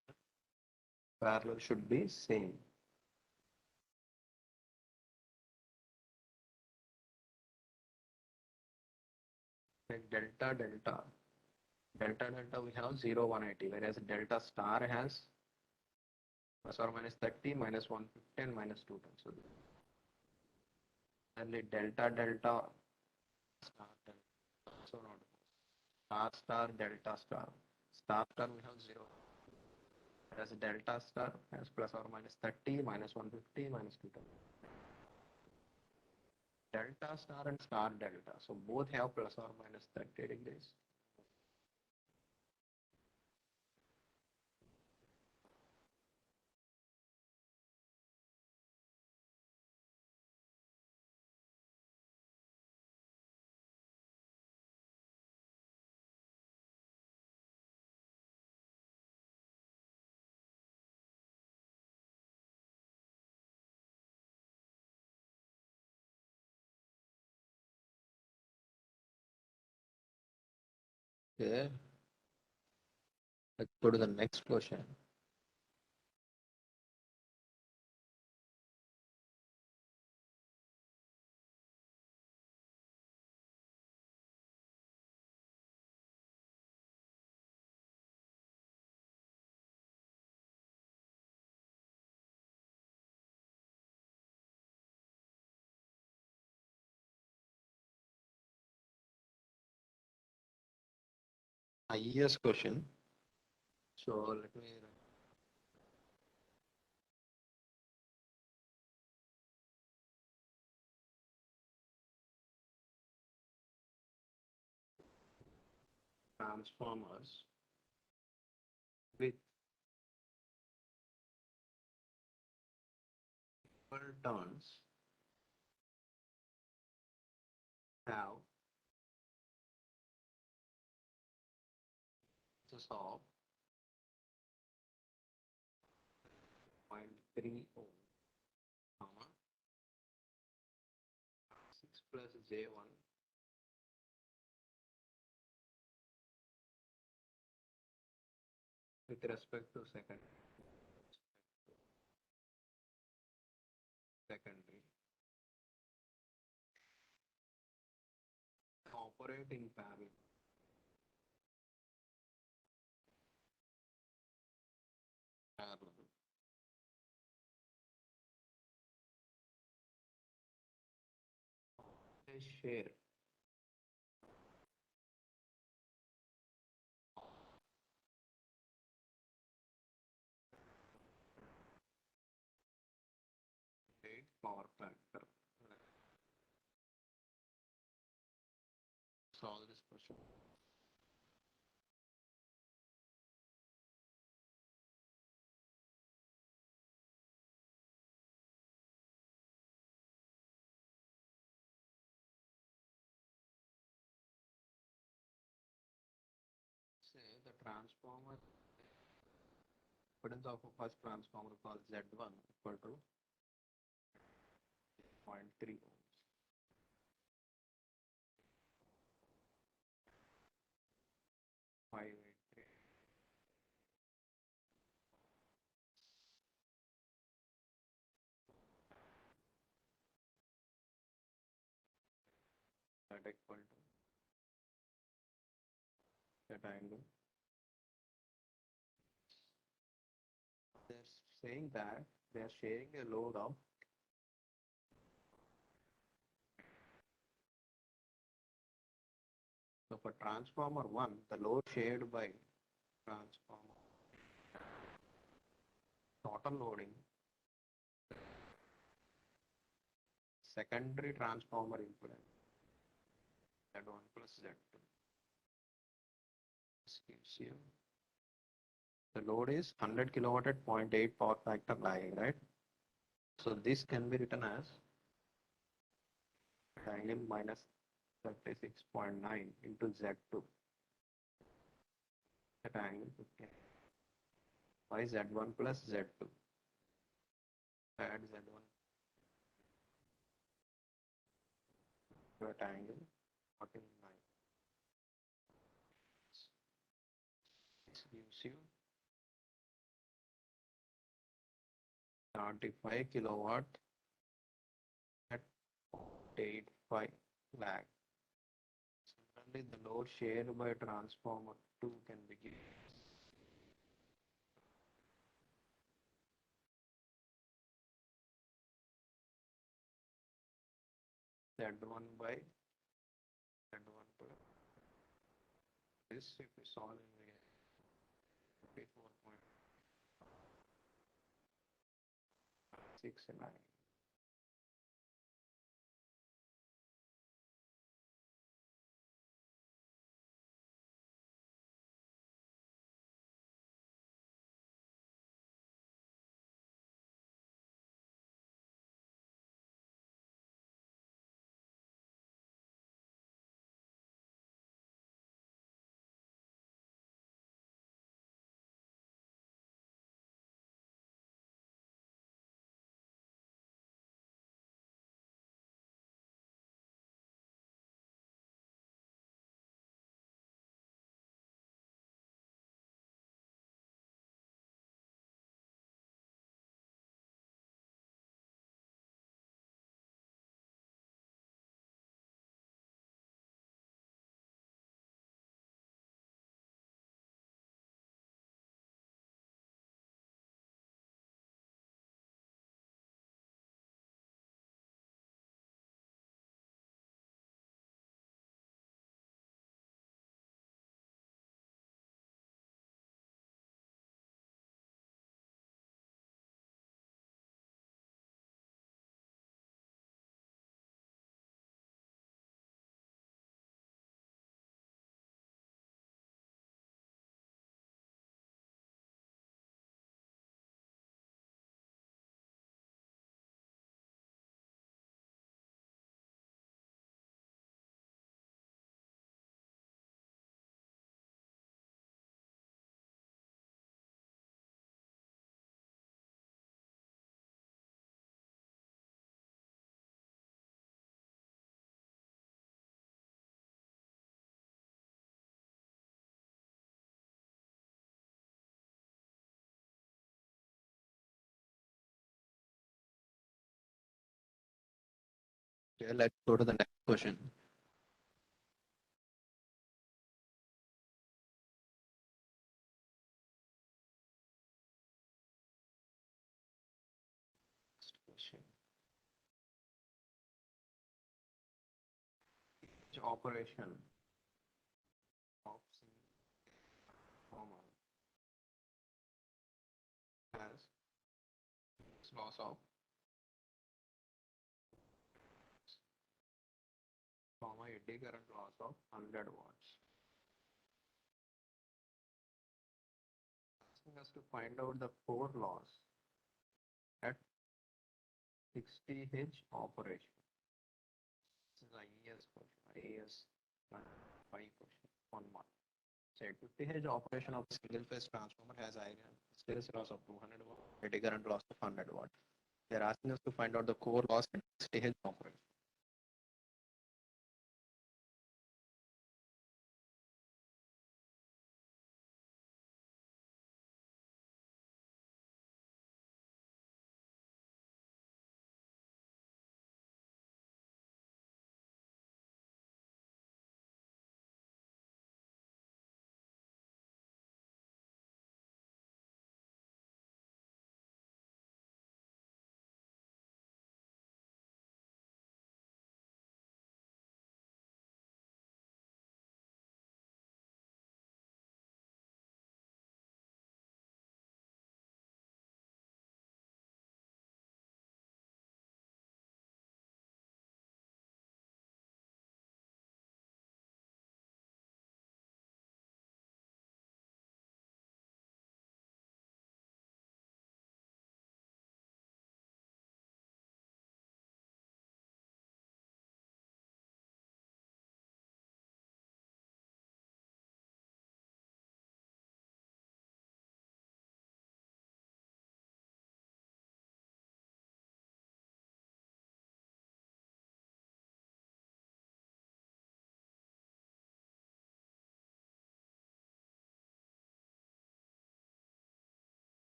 parallel should be same. Like delta delta, delta delta we have 0, 180, whereas delta star has plus or minus 30, minus 150, and minus 210. So only delta delta star delta, so not star star delta star. Star star we have 0, whereas delta star has plus or minus 30, minus 150, minus 210. Delta star and star delta, so both have plus or minus 30 degrees. Okay, let's go to the next question. IES question. So let me transformers with equal turns have this of 0.3 ohm, comma 6 plus J1 with respect to secondary operate in parallel. They share great power factor. Let's solve this question. Say the transformer impedance of a first transformer called Z1 equal to 0.3 ohms. Five eight three that equal to that angle. They're saying that they are sharing a load of so for transformer 1, the load shared by transformer total loading secondary transformer impedance Z1 plus Z2. This gives you the load is 100 kilowatt at 0.8 power factor lagging, right? So this can be written as angle minus 36.9 into Z2 at angle 15 by Z1 plus Z2. Add Z1 to at angle 49. This gives you 75 kilowatt at 0.85 lag. Similarly, the load shared by transformer 2 can be given Z1 by Z1 plus this if we solve in the 54.69. Okay, let's go to the next question. Next question. Which operation of transformer has loss of eddy current loss of 100 watts? Asking us to find out the core loss at 60 H operation. This is IES question. IES 5 question. 1 mark. Say 50 H operation of a single phase transformer has hysteresis loss of 200 watt, eddy current loss of 100 watt. They're asking us to find out the core loss at 60 H operation.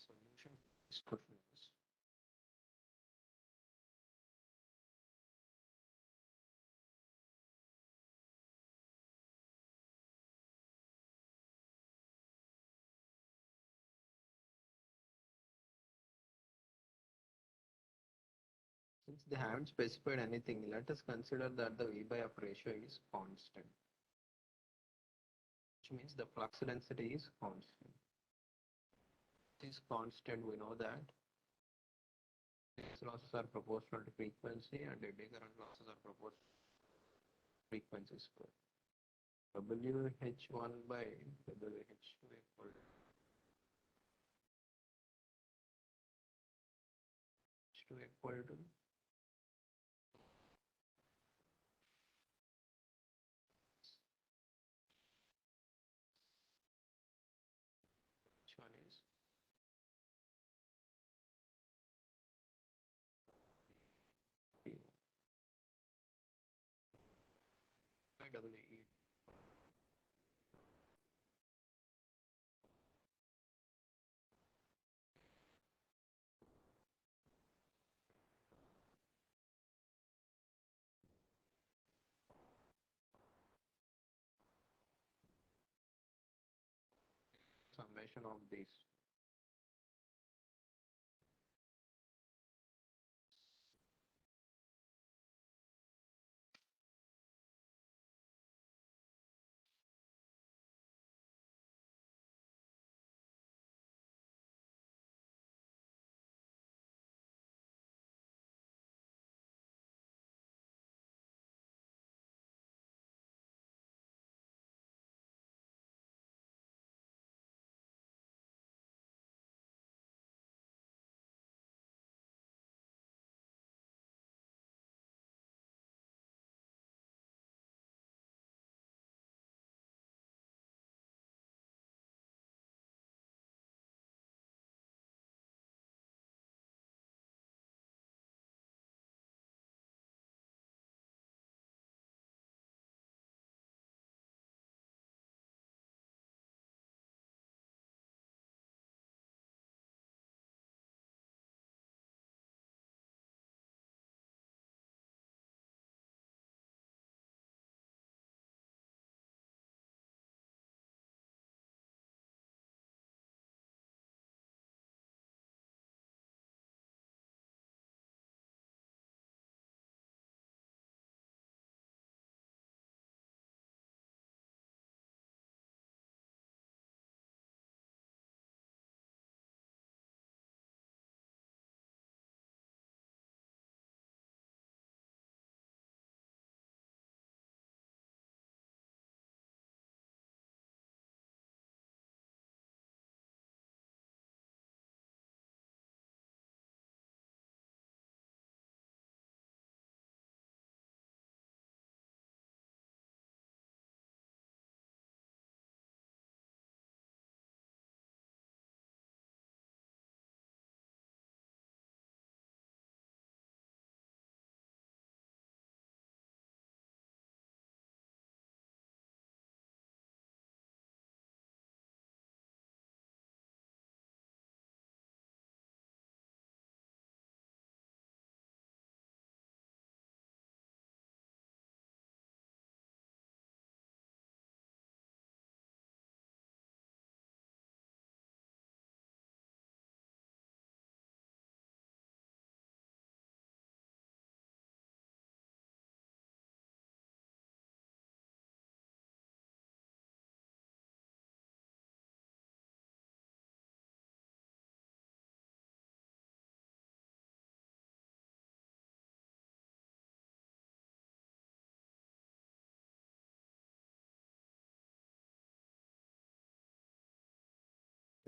Solution to this question is since they haven't specified anything, let us consider that the V by F ratio is constant, which means the flux density is constant. This constant, we know that phase losses are proportional to frequency and eddy current losses are proportional to frequency square. WH1 by WH2 equal to H2 equal to H1 is P by WE. Summation of these.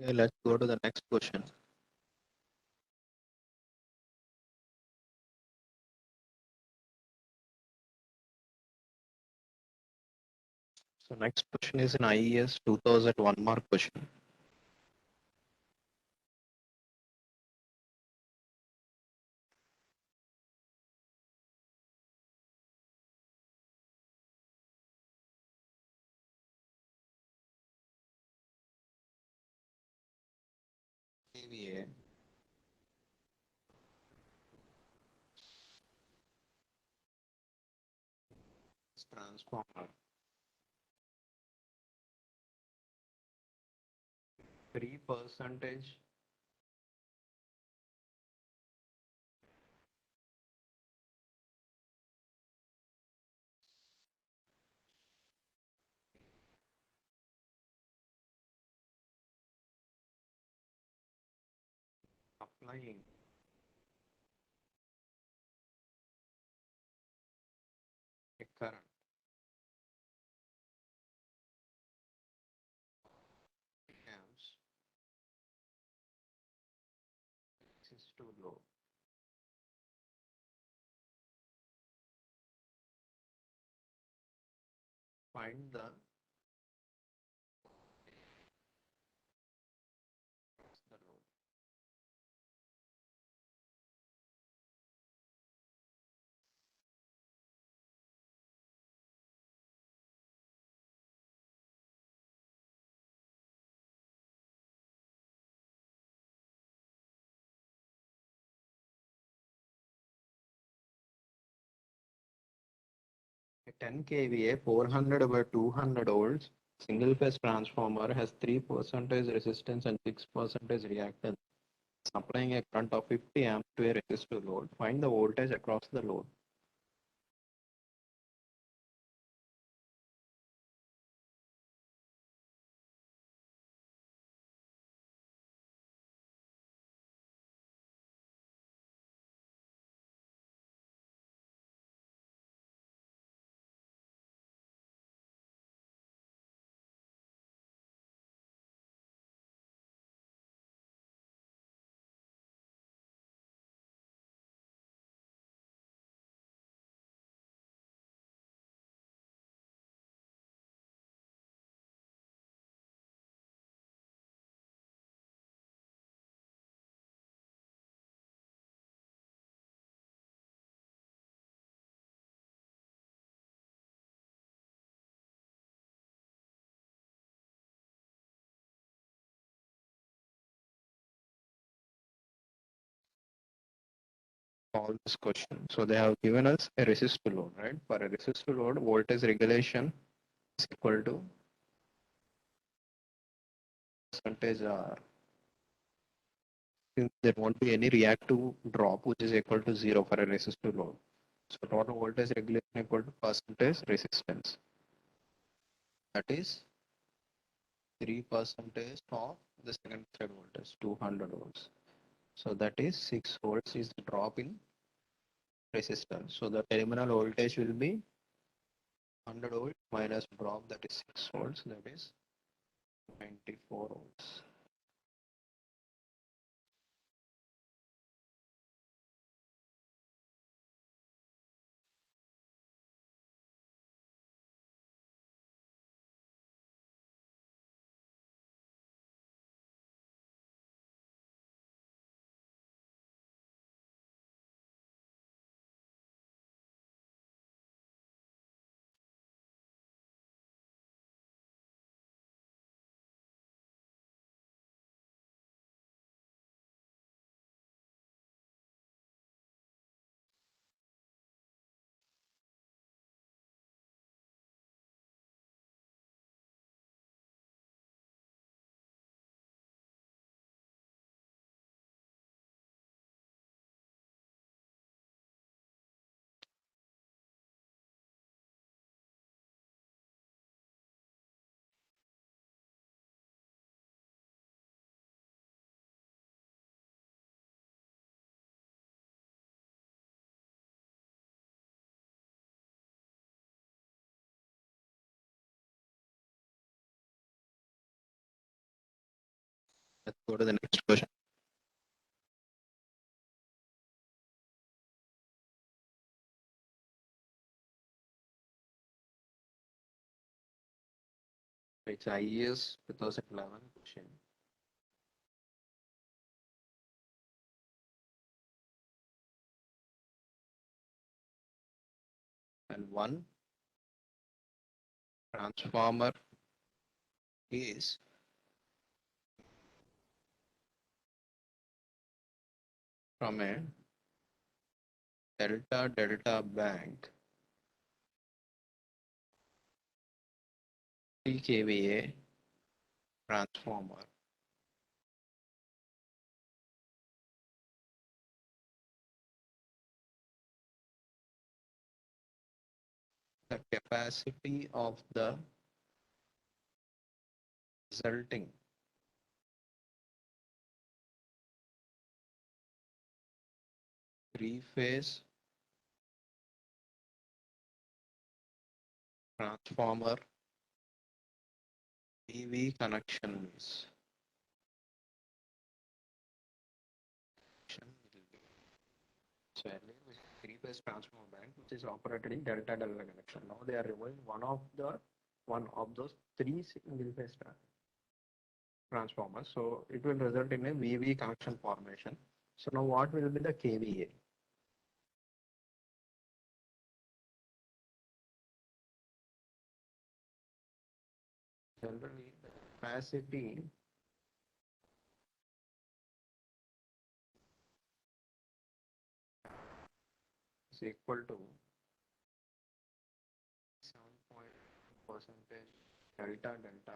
Okay, let's go to the next question. So next question is an IES 2001 mark question. KVA transformer 3% applying a current amps is too low. Find the load. A 10 kVA 400 by 200 volts single phase transformer has 3% resistance and 6% reactance. Applying a current of 50 amps to a resistive load. Find the voltage across the load. All this question. So they have given us a resistor load, right? For a resistor load, voltage regulation is equal to percentage R. Since there won't be any reactive drop, which is equal to zero for a resistor load. So total voltage regulation equal to percentage resistance. That is 3% of the second thread voltage, 200 volts. So that is 6 volts is the drop in resistance. So the terminal voltage will be 100 volts minus drop, that is 6 volts, that is 94 volts. Let's go to the next question. It's IES 2011 question. And one transformer is from a delta delta bank 3 kVA transformer. The capacity of the resulting three-phase transformer PV connection is so earlier with three-phase transformer bank which is operated in delta delta connection. Now they are removing one of those three single-phase transformers. So it will result in a VV connection formation. So now what will be the KVA? Generally, the capacity is equal to 7.2% delta delta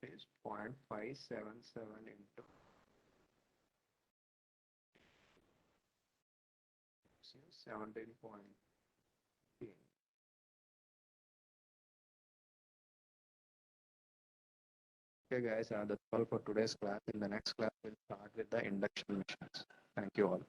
is 0.577 into 17.8. Okay, guys, that's all for today's class. In the next class, we'll start with the induction machines. Thank you all.